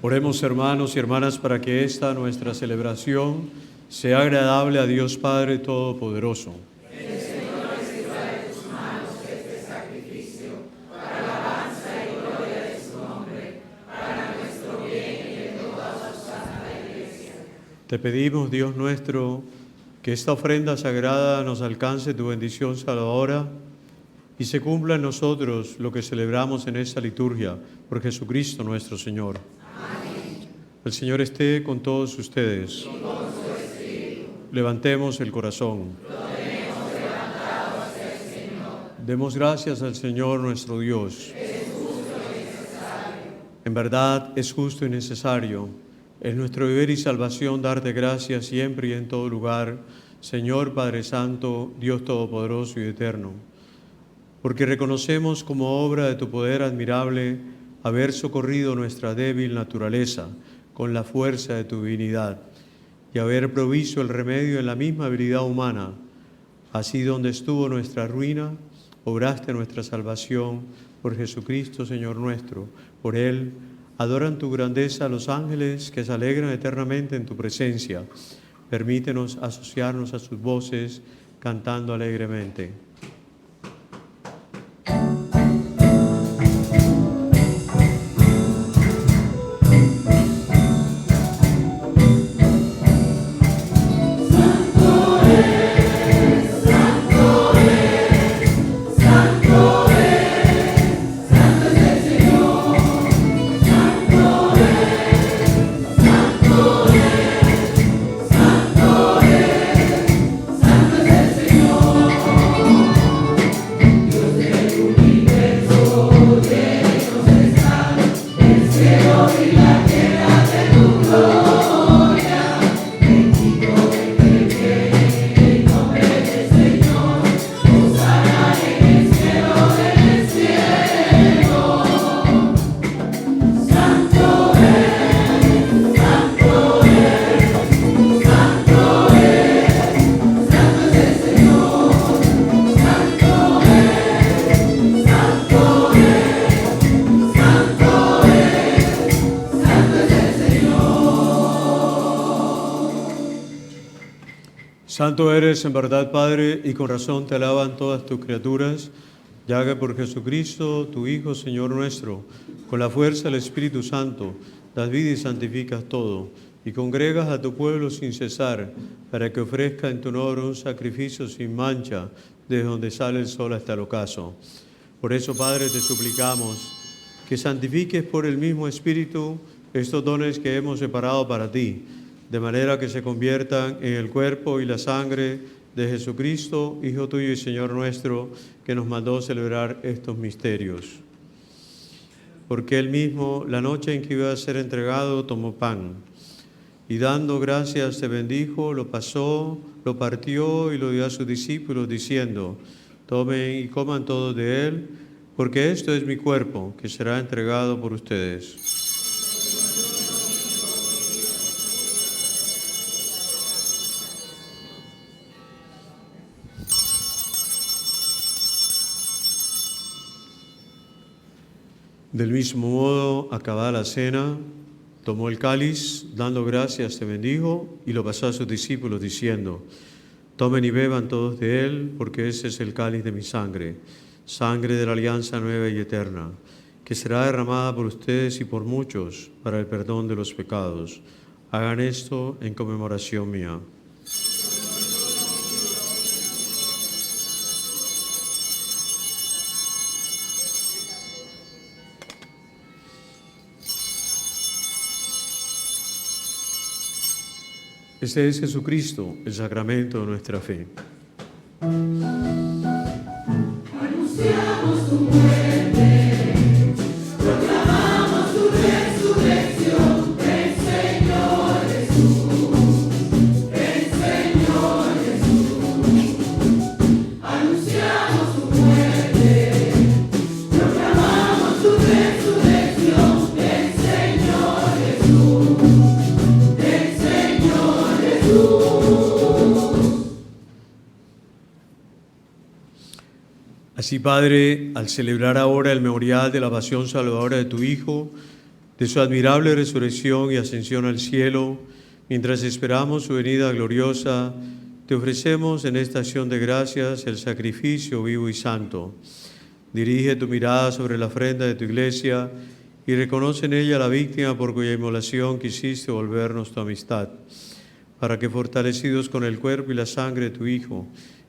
Oremos, hermanos y hermanas, para que esta nuestra celebración sea agradable a Dios Padre Todopoderoso. Te pedimos, Dios nuestro, que esta ofrenda sagrada nos alcance tu bendición salvadora y se cumpla en nosotros lo que celebramos en esta liturgia por Jesucristo nuestro Señor. Amén. El Señor esté con todos ustedes. Y con su espíritu. Levantemos el corazón. Lo tenemos levantado hacia el Señor. Demos gracias al Señor nuestro Dios. Es justo y necesario. En verdad es justo y necesario. Es nuestro deber y salvación darte gracias siempre y en todo lugar, Señor Padre Santo, Dios Todopoderoso y Eterno, porque reconocemos como obra de tu poder admirable haber socorrido nuestra débil naturaleza con la fuerza de tu divinidad y haber provisto el remedio en la misma habilidad humana. Así donde estuvo nuestra ruina, obraste nuestra salvación por Jesucristo, Señor nuestro. Por Él adoran tu grandeza los ángeles que se alegran eternamente en tu presencia. Permítenos asociarnos a sus voces cantando alegremente. Santo eres en verdad, Padre, y con razón te alaban todas tus criaturas, ya que por Jesucristo, tu Hijo, Señor nuestro, con la fuerza del Espíritu Santo, das vida y santificas todo, y congregas a tu pueblo sin cesar, para que ofrezca en tu honor un sacrificio sin mancha, desde donde sale el sol hasta el ocaso. Por eso, Padre, te suplicamos que santifiques por el mismo Espíritu estos dones que hemos separado para ti, de manera que se conviertan en el cuerpo y la sangre de Jesucristo, Hijo tuyo y Señor nuestro, que nos mandó celebrar estos misterios. Porque él mismo, la noche en que iba a ser entregado, tomó pan, y dando gracias te bendijo, lo pasó, lo partió y lo dio a sus discípulos, diciendo: tomen y coman todos de él, porque esto es mi cuerpo, que será entregado por ustedes. Del mismo modo, acabada la cena, tomó el cáliz, dando gracias te bendijo, y lo pasó a sus discípulos, diciendo: tomen y beban todos de él, porque ese es el cáliz de mi sangre, sangre de la alianza nueva y eterna, que será derramada por ustedes y por muchos para el perdón de los pecados. Hagan esto en conmemoración mía. Este es Jesucristo, el sacramento de nuestra fe. Anunciamos tu muerte, proclamamos tu resurrección, ven Señor Jesús, ven Señor Jesús. Anunciamos tu muerte, proclamamos tu resurrección, ven Señor Jesús, ven Señor Jesús. Así, Padre, al celebrar ahora el memorial de la pasión salvadora de tu Hijo, de su admirable resurrección y ascensión al cielo, mientras esperamos su venida gloriosa, te ofrecemos en esta acción de gracias el sacrificio vivo y santo. Dirige tu mirada sobre la ofrenda de tu Iglesia y reconoce en ella la víctima por cuya inmolación quisiste volvernos tu amistad, para que, fortalecidos con el cuerpo y la sangre de tu Hijo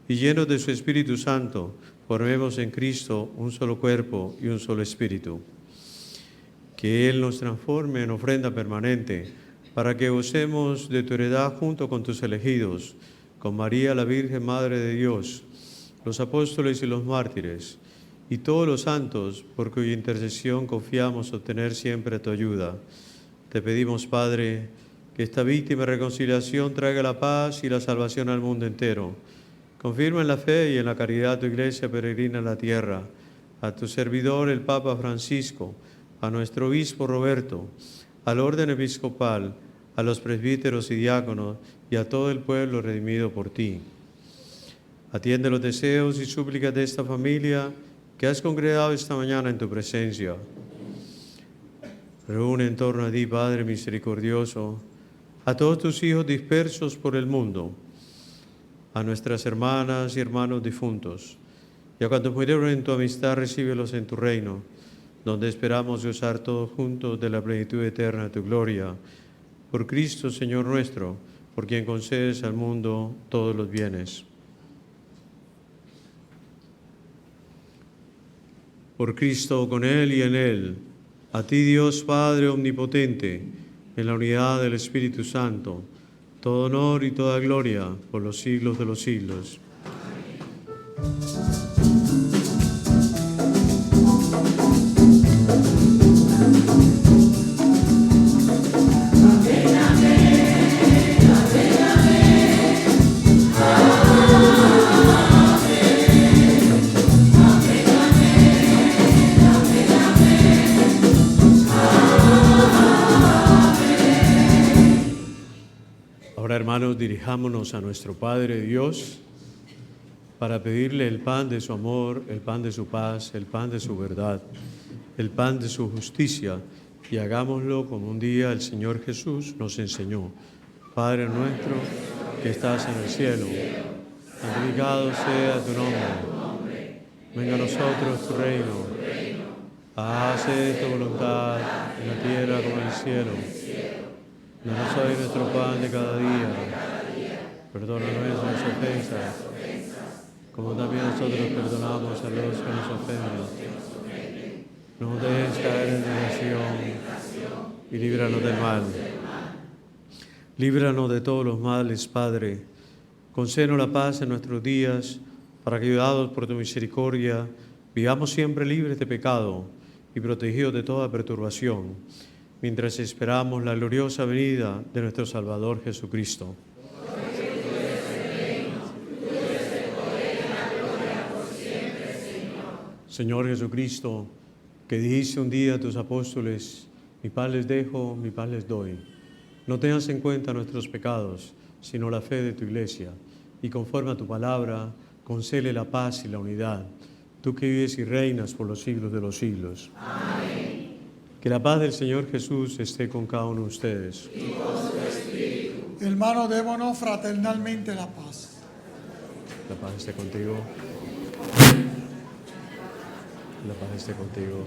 y llenos de su Espíritu Santo, formemos en Cristo un solo cuerpo y un solo espíritu. Que Él nos transforme en ofrenda permanente, para que gocemos de tu heredad junto con tus elegidos, con María la Virgen Madre de Dios, los apóstoles y los mártires, y todos los santos, por cuya intercesión confiamos obtener siempre tu ayuda. Te pedimos, Padre, que esta víctima reconciliación traiga la paz y la salvación al mundo entero. Confirma en la fe y en la caridad tu Iglesia peregrina en la tierra, a tu servidor el Papa Francisco, a nuestro obispo Roberto, al orden episcopal, a los presbíteros y diáconos y a todo el pueblo redimido por ti. Atiende los deseos y súplicas de esta familia que has congregado esta mañana en tu presencia. Reúne en torno a ti, Padre misericordioso, a todos tus hijos dispersos por el mundo, a nuestras hermanas y hermanos difuntos, y a cuantos murieron en tu amistad, recíbelos en tu reino, donde esperamos gozar todos juntos de la plenitud eterna de tu gloria. Por Cristo, Señor nuestro, por quien concedes al mundo todos los bienes. Por Cristo, con Él y en Él, a ti, Dios Padre omnipotente, en la unidad del Espíritu Santo, todo honor y toda gloria por los siglos de los siglos. Ahora, hermanos, dirijámonos a nuestro Padre Dios para pedirle el pan de su amor, el pan de su paz, el pan de su verdad, el pan de su justicia, y hagámoslo como un día el Señor Jesús nos enseñó. Padre nuestro que estás en el cielo, santificado sea tu nombre. Venga a nosotros tu reino. Hágase tu voluntad en la tierra como en el cielo. Danos hoy nuestro pan de cada día. Perdona nuestras ofensas, como también nosotros perdonamos a los que nos ofenden. No nos dejes caer en tentación y líbranos del mal. Líbranos de todos los males, Padre. Concédenos la paz en nuestros días, para que, ayudados por tu misericordia, vivamos siempre libres de pecado y protegidos de toda perturbación, mientras esperamos la gloriosa venida de nuestro Salvador Jesucristo. Señor Jesucristo, que dijiste un día a tus apóstoles, mi paz les dejo, mi paz les doy. No tengas en cuenta nuestros pecados, sino la fe de tu iglesia, y conforme a tu palabra, concédele la paz y la unidad, tú que vives y reinas por los siglos de los siglos. Amén. Que la paz del Señor Jesús esté con cada uno de ustedes. Y con su espíritu. Hermanos, démonos fraternalmente la paz. La paz esté contigo. La paz esté contigo.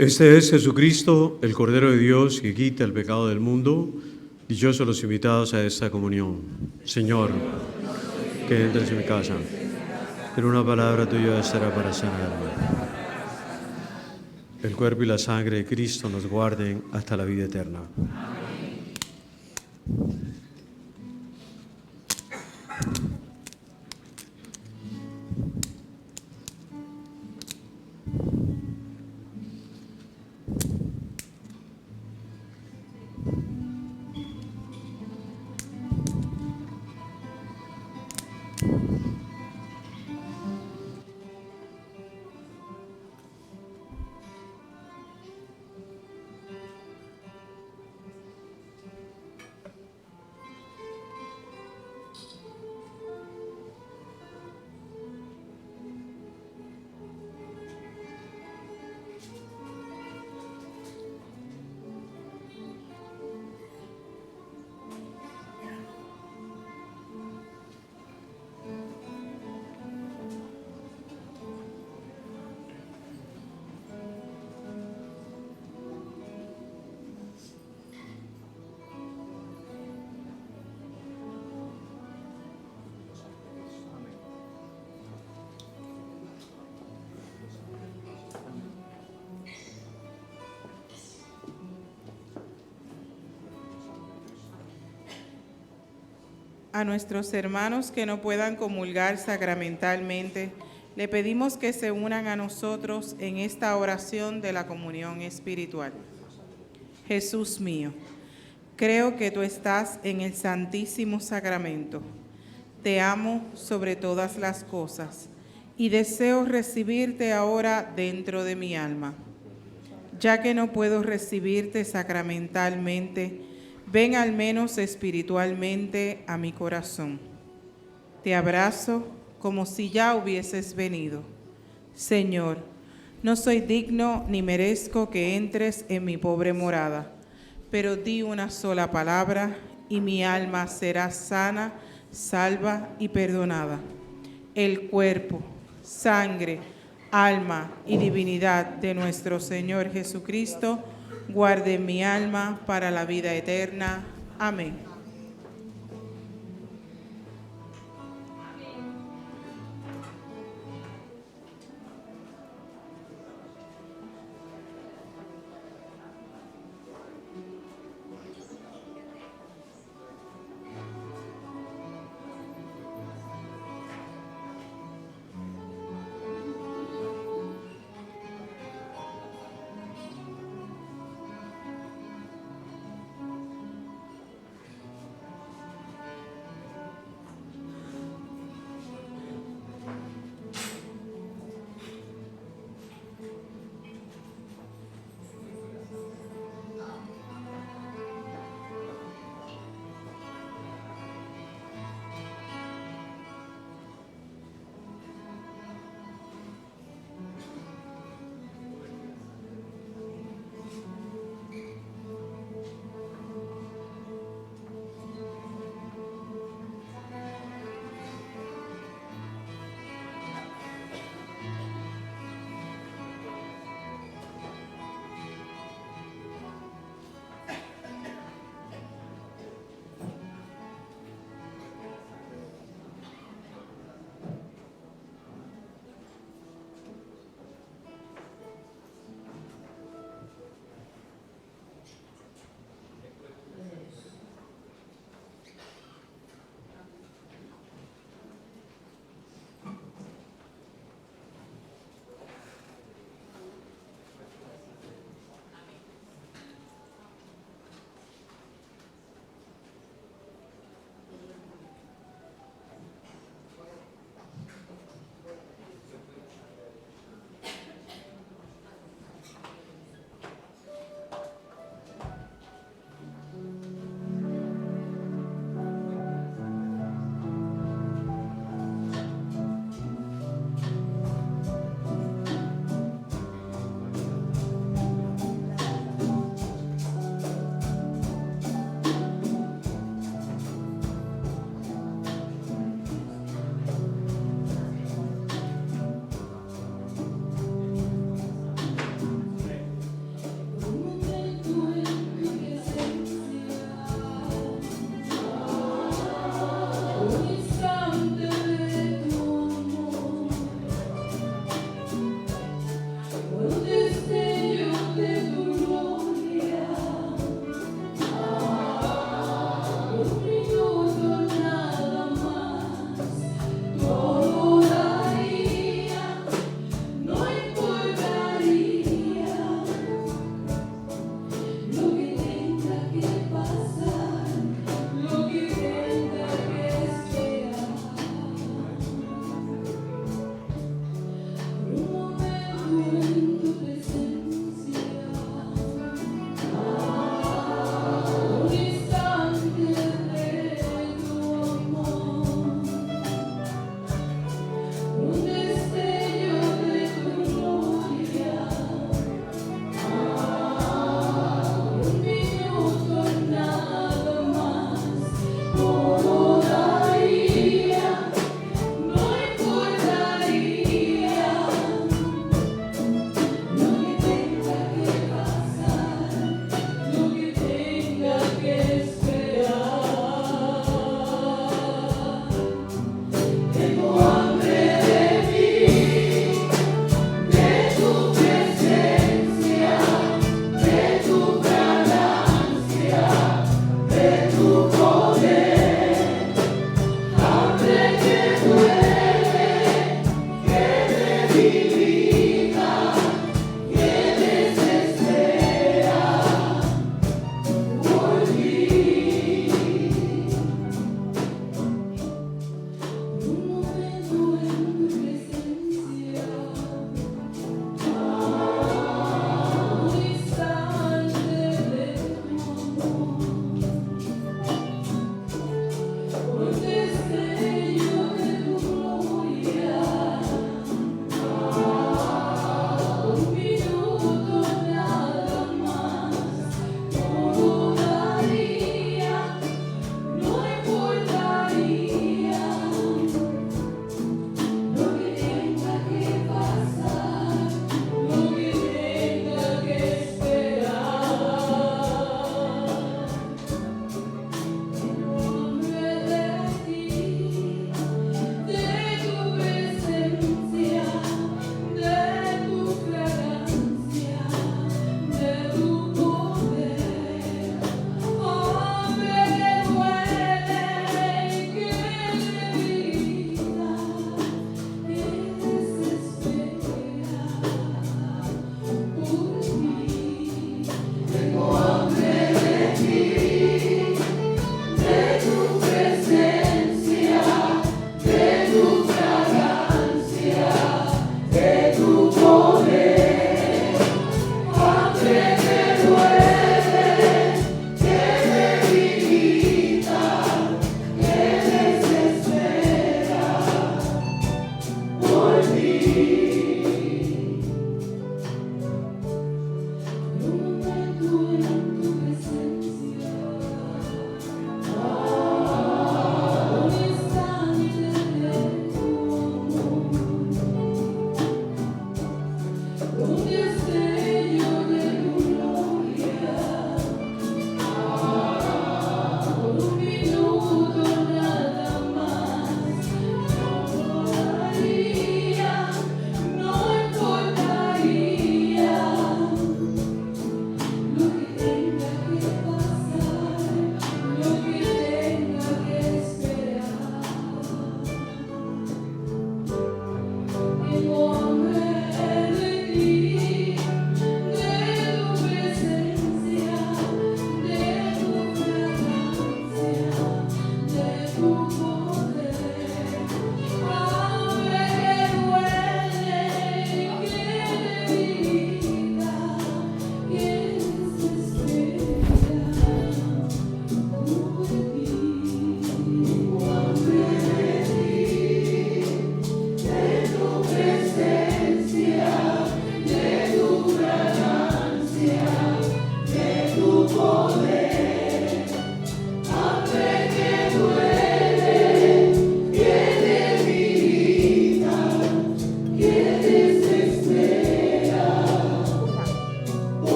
Este es Jesucristo, el Cordero de Dios, que quita el pecado del mundo. Dichosos los invitados a esta comunión. Señor, que entres en mi casa, pero una palabra tuya estará para sanarme. El cuerpo y la sangre de Cristo nos guarden hasta la vida eterna. A nuestros hermanos que no puedan comulgar sacramentalmente, le pedimos que se unan a nosotros en esta oración de la comunión espiritual. Jesús mío, creo que tú estás en el Santísimo Sacramento. Te amo sobre todas las cosas y deseo recibirte ahora dentro de mi alma. Ya que no puedo recibirte sacramentalmente, ven al menos espiritualmente a mi corazón. Te abrazo como si ya hubieses venido. Señor, no soy digno ni merezco que entres en mi pobre morada, pero di una sola palabra y mi alma será sana, salva y perdonada. El cuerpo, sangre, alma y divinidad de nuestro Señor Jesucristo, guarde mi alma para la vida eterna. Amén.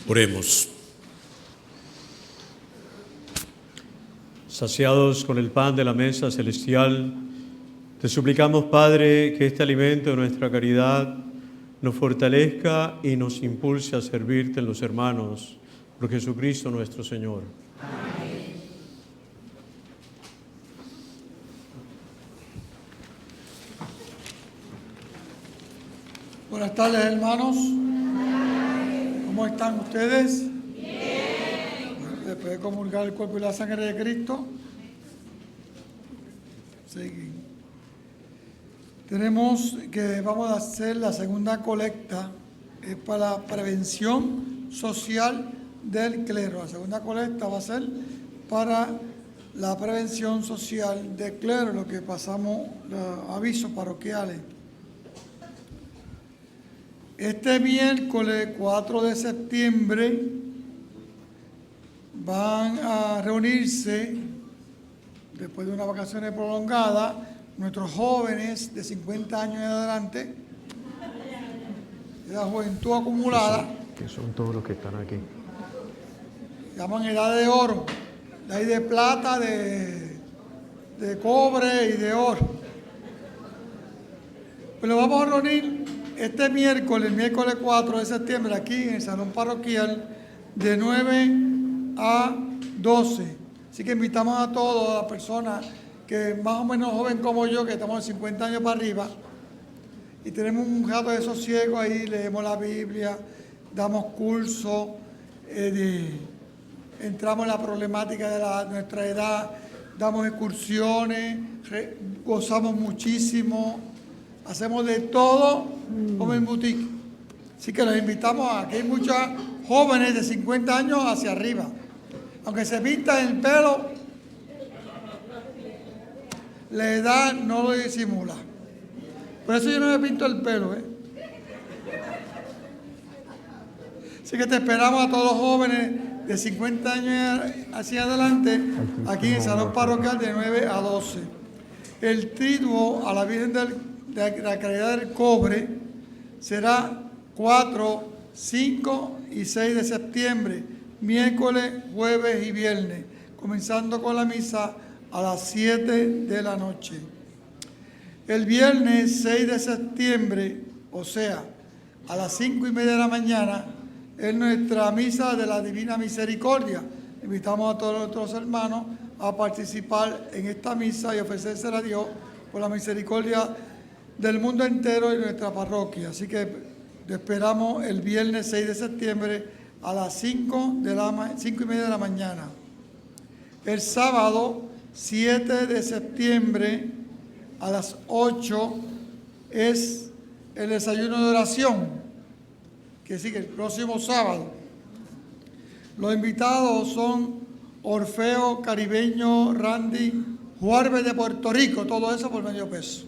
Oremos. Saciados con el pan de la mesa celestial, te suplicamos, Padre, que este alimento de nuestra caridad nos fortalezca y nos impulse a servirte en los hermanos, por Jesucristo nuestro Señor. Buenas tardes, hermanos. ¿Cómo están ustedes? Después de comulgar el cuerpo y la sangre de Cristo, seguimos. Vamos a hacer la segunda colecta, es para la prevención social del clero. La segunda colecta va a ser para la prevención social del clero, lo que pasamos, los avisos parroquiales. Este miércoles 4 de septiembre van a reunirse, después de unas vacaciones prolongadas, nuestros jóvenes de 50 años en adelante, de la juventud acumulada, Que son todos los que están aquí. llaman edad de oro, de ahí de plata, de cobre y de oro. Pues lo vamos a reunir este miércoles, el miércoles 4 de septiembre, aquí en el Salón Parroquial, de 9 a 12. Así que invitamos a todas las personas que más o menos joven como yo, que estamos de 50 años para arriba, y tenemos un rato de sosiego ahí, leemos la Biblia, damos cursos, entramos en la problemática de nuestra edad, damos excursiones, gozamos muchísimo, hacemos de todo como en boutique. Así que los invitamos a que hay muchos jóvenes de 50 años hacia arriba. Aunque se pintan el pelo, la edad no lo disimula. Por eso yo no me pinto el pelo, Así que te esperamos a todos los jóvenes de 50 años hacia adelante, aquí en el Salón Parroquial de 9 a 12. El triduo a la Virgen de la Caridad del Cobre será 4, 5 y 6 de septiembre, miércoles, jueves y viernes, comenzando con la misa a las 7 de la noche. El viernes 6 de septiembre, o sea, a las 5:30 de la mañana, es nuestra misa de la Divina Misericordia. Invitamos a todos nuestros hermanos a participar en esta misa y ofrecerse a Dios por la misericordia del mundo entero y nuestra parroquia. Así que te esperamos el viernes 6 de septiembre a las 5:30 de la mañana. El sábado 7 de septiembre a las 8 es el desayuno de oración, que sigue el próximo sábado. Los invitados son Orfeo Caribeño, Randy, Juárez de Puerto Rico, todo eso por medio peso.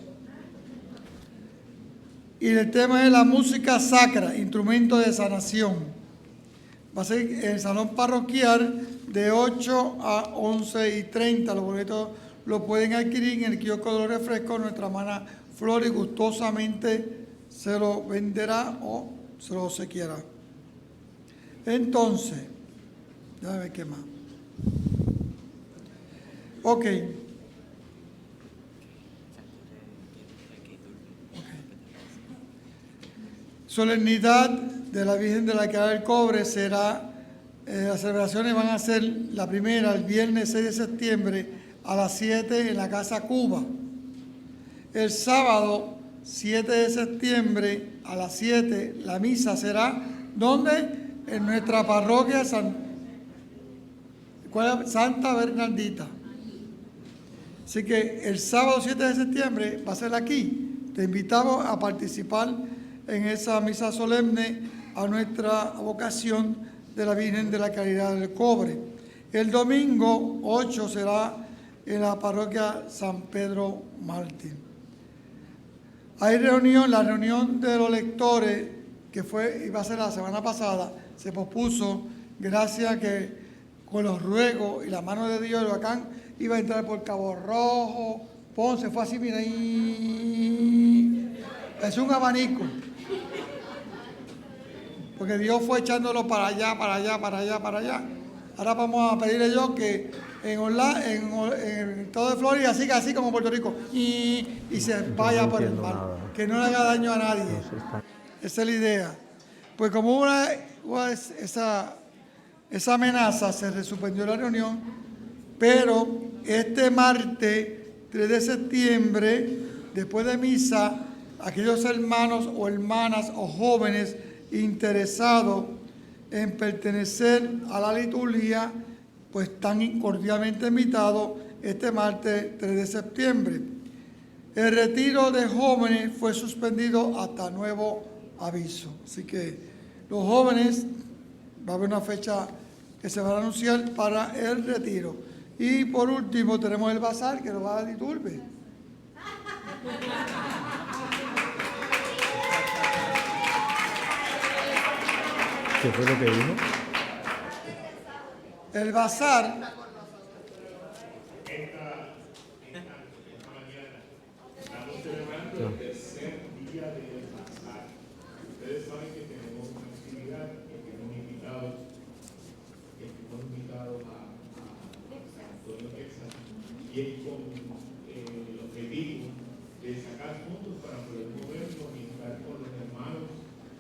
Y el tema es la música sacra, instrumento de sanación. Va a ser en el Salón Parroquial de 8 a 11:30. Los boletos lo pueden adquirir en el kiosco de los refrescos. Nuestra hermana Flori gustosamente se lo venderá o se lo obsequiará. Entonces, déjame ver qué más. Ok. Solemnidad de la Virgen de la Caridad del Cobre será, las celebraciones van a ser la primera el viernes 6 de septiembre a las 7 en la Casa Cuba. El sábado 7 de septiembre a las 7 la misa será, ¿dónde? En nuestra parroquia Santa Bernardita. Así que el sábado 7 de septiembre va a ser aquí. Te invitamos a participar en esa misa solemne a nuestra vocación de la Virgen de la Caridad del Cobre. El domingo 8 será en la parroquia San Pedro Mártir. Hay la reunión de los lectores, que iba a ser la semana pasada, se pospuso gracias a que con los ruegos y la mano de Dios el huracán iba a entrar por Cabo Rojo, Ponce, fue así, mira, es un abanico. Porque Dios fue echándolo para allá, para allá, para allá, para allá. Ahora vamos a pedirle a Dios que en el estado de Florida siga así como Puerto Rico y se vaya por el mar, que no le haga daño a nadie. Esa es la idea. Pues como esa amenaza, se suspendió la reunión, pero este martes 3 de septiembre, después de misa, aquellos hermanos o hermanas o jóvenes interesados en pertenecer a la liturgia, pues están cordialmente invitados este martes 3 de septiembre. El retiro de jóvenes fue suspendido hasta nuevo aviso. Así que los jóvenes, va a haber una fecha que se va a anunciar para el retiro. Y por último tenemos el bazar que lo va a dar Iturbe. ¿Qué fue lo que dijo? El bazar. Estamos celebrando el tercer día del bazar. Ustedes saben que tenemos una actividad que hemos invitado a Antonio Texas, y es con el objetivo de sacar fondos para poder movernos y estar con los hermanos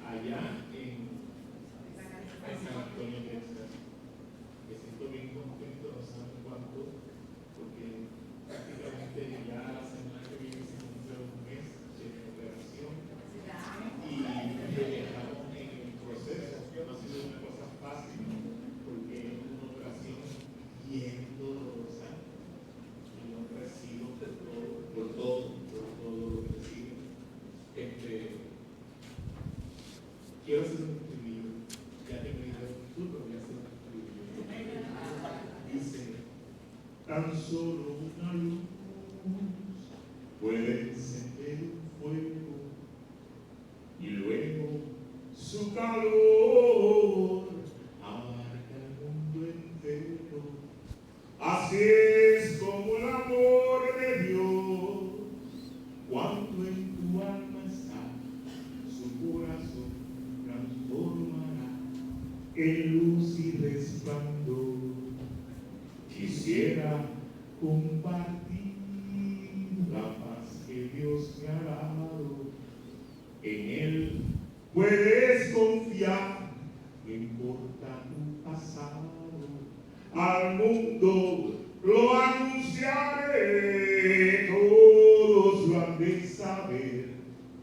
allá en San Antonio, Texas. Me siento bien contento, no saben cuánto, porque prácticamente ya la semana que viene se cumple un mes de operación y estamos en el proceso. No ha sido una cosa fácil porque es una operación bien dolorosa y no recibo por todo lo que recibo. Quiero hacer un escribido, ya que me dijeron tú, pero voy a hacer un escribido. Dice: tan solo una luz puede encender un fuego y luego su calor abarca el mundo entero. Así es como el amor de Dios, cuando en tu alma está, su corazón transformará en luz y resplandor. Quisiera compartir la paz que Dios me ha dado. En Él puedes confiar, no importa tu pasado. Al mundo lo anunciaré, todos lo han de saber,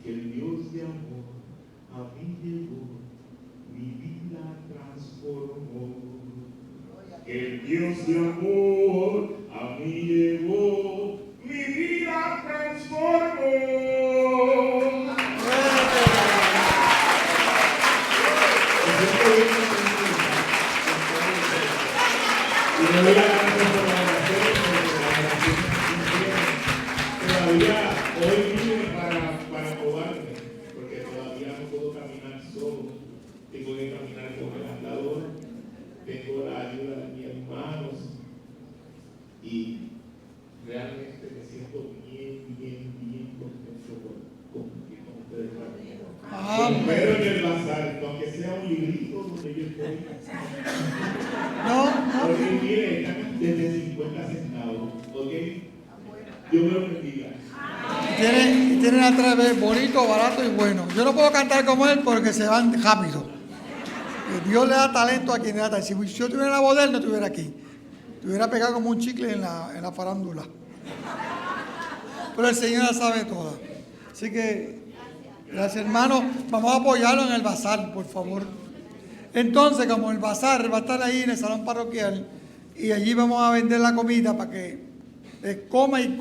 que el Dios de amor a mí llegó, mi vida transformó. El Dios de amor a mí llegó, mi vida transformó. Y me voy a dar por la oración, todavía hoy vine para probarme, porque todavía no puedo caminar solo, tengo que caminar con el andador, tengo la ayuda de mis hermanos y realmente me siento bien contento con ustedes. Pero en el bazar, aunque sea un librito donde yo estoy. Porque mire, están desde 50 centavos, ¿ok? Dios me lo bendiga. Tienen atrás bonito, barato y bueno. Yo no puedo cantar como él porque se van rápido. Dios le da talento a quien le da talento. Si yo tuviera la voz de él, no estuviera aquí. Estuviera pegado como un chicle en la farándula. Pero el Señor la sabe toda. Así que, gracias hermano. Vamos a apoyarlo en el bazar, por favor. Entonces, como el bazar va a estar ahí en el salón parroquial, y allí vamos a vender la comida para que coma y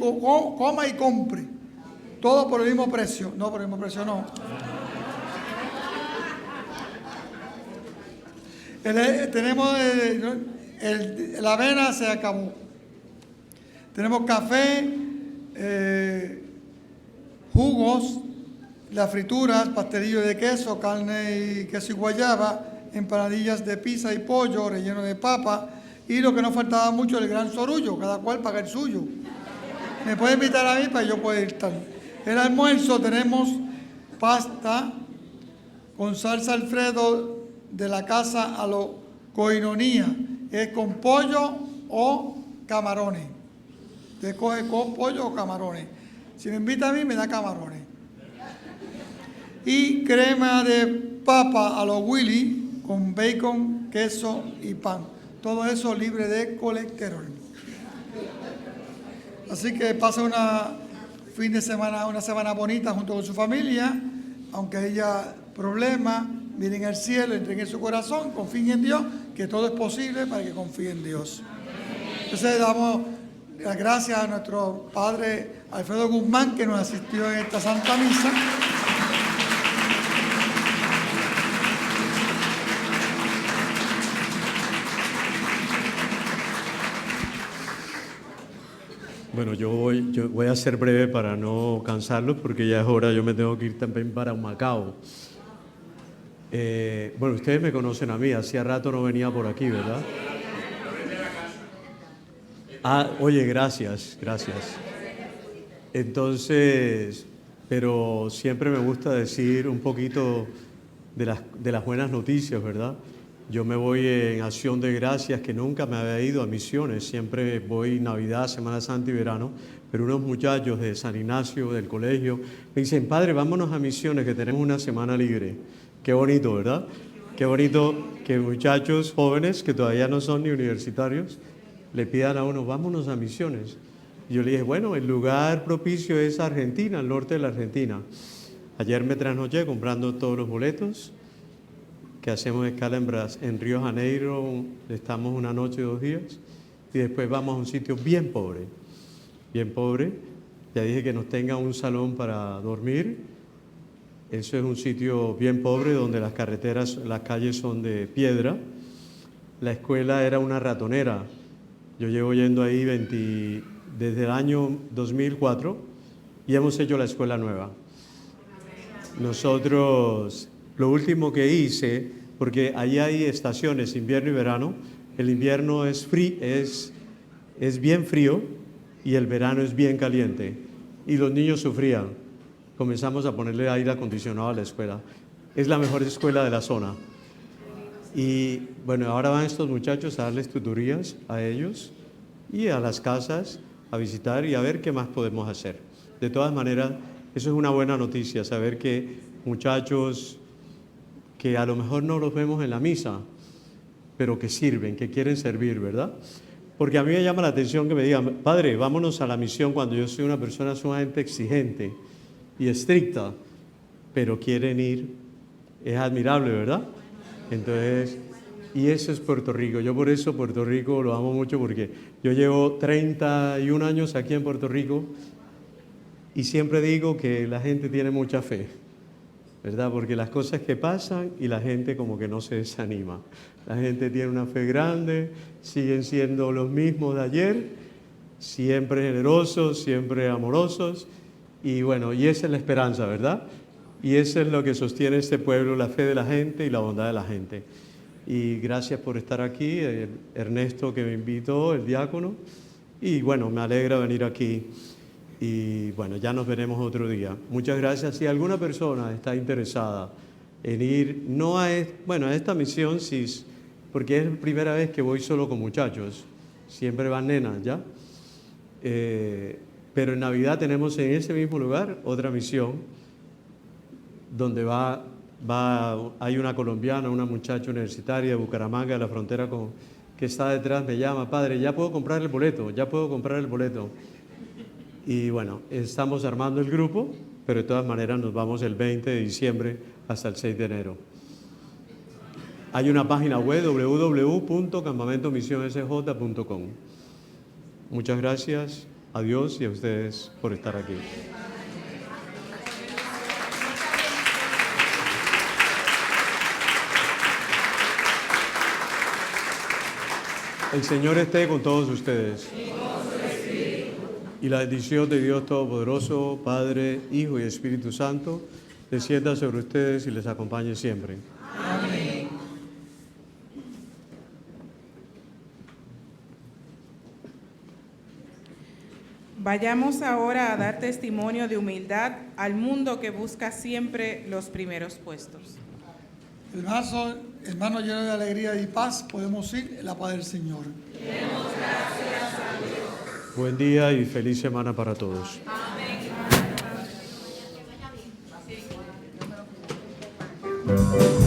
compre. Todo por el mismo precio. No, por el mismo precio no. Tenemos la avena se acabó. Tenemos café, jugos, las frituras, pastelillo de queso, carne y queso y guayaba, empanadillas de pizza y pollo, relleno de papa, y lo que nos faltaba mucho, el gran sorullo, cada cual paga el suyo. Me puede invitar a mí para yo poder estar. El almuerzo tenemos pasta con salsa Alfredo de la casa a lo coinonía, es con pollo o camarones. Usted coge con pollo o camarones. Si me invita a mí, me da camarones. y crema de papa a los Willy con bacon, queso y pan. Todo eso libre de colesterol. Así que pase una semana bonita junto con su familia, aunque haya problemas, miren al cielo, entreguen su corazón, confíen en Dios, que todo es posible para que confíen en Dios. Entonces damos las gracias a nuestro padre Alfredo Guzmán, que nos asistió en esta Santa Misa. Bueno, yo voy a ser breve para no cansarlos, porque ya es hora, yo me tengo que ir también para Humacao. Bueno, ustedes me conocen a mí, hacía rato no venía por aquí, ¿verdad? Ah, oye, gracias. Entonces, pero siempre me gusta decir un poquito de las buenas noticias, ¿verdad? Yo me voy en acción de gracias, que nunca me había ido a misiones, siempre voy Navidad, Semana Santa y verano, pero unos muchachos de San Ignacio, del colegio, me dicen, padre, vámonos a misiones, que tenemos una semana libre. Qué bonito, ¿verdad? Qué bonito que muchachos jóvenes, que todavía no son ni universitarios, le pidan a uno, vámonos a misiones. Y yo le dije, bueno, el lugar propicio es Argentina, el norte de la Argentina. Ayer me trasnoché comprando todos los boletos, que hacemos escala en Río Janeiro, estamos una noche, 2 días, y después vamos a un sitio bien pobre. Ya dije que nos tenga un salón para dormir. Eso es un sitio bien pobre, donde las carreteras, las calles son de piedra. La escuela era una ratonera. Yo llevo yendo ahí desde el año 2004 y hemos hecho la escuela nueva. Nosotros, lo último que hice, porque allí hay estaciones, invierno y verano. El invierno es bien frío y el verano es bien caliente. Y los niños sufrían. Comenzamos a ponerle aire acondicionado a la escuela. Es la mejor escuela de la zona. Y bueno, ahora van estos muchachos a darles tutorías a ellos y a las casas a visitar y a ver qué más podemos hacer. De todas maneras, eso es una buena noticia, saber que muchachos que a lo mejor no los vemos en la misa, pero que sirven, que quieren servir, ¿verdad? Porque a mí me llama la atención que me digan, padre, vámonos a la misión, cuando yo soy una persona sumamente exigente y estricta, pero quieren ir. Es admirable, ¿verdad? Entonces, y eso es Puerto Rico. Yo por eso Puerto Rico lo amo mucho, porque yo llevo 31 años aquí en Puerto Rico y siempre digo que la gente tiene mucha fe, ¿verdad? Porque las cosas que pasan y la gente como que no se desanima. La gente tiene una fe grande, siguen siendo los mismos de ayer, siempre generosos, siempre amorosos. Y bueno, y esa es la esperanza, ¿verdad? Y eso es lo que sostiene este pueblo, la fe de la gente y la bondad de la gente. Y gracias por estar aquí, Ernesto que me invitó, el diácono. Y bueno, me alegra venir aquí. Y bueno, ya nos veremos otro día. Muchas gracias. Si alguna persona está interesada en ir, no a esta misión, sí, porque es la primera vez que voy solo con muchachos. Siempre van nenas, ¿ya? Pero en Navidad tenemos en ese mismo lugar otra misión, donde hay una colombiana, una muchacha universitaria de Bucaramanga, de la frontera que está detrás, me llama, padre, ya puedo comprar el boleto. Y bueno, estamos armando el grupo, pero de todas maneras nos vamos el 20 de diciembre hasta el 6 de enero. Hay una página web, www.campamentomissionsj.com. Muchas gracias a Dios y a ustedes por estar aquí. El Señor esté con todos ustedes. Y la bendición de Dios Todopoderoso, Padre, Hijo y Espíritu Santo, descienda sobre ustedes y les acompañe siempre. Amén. Vayamos ahora a dar testimonio de humildad al mundo que busca siempre los primeros puestos. Hermano lleno de alegría y paz, podemos ir en la paz del Señor. Demos gracias a Dios. Buen día y feliz semana para todos. Amén. Amén.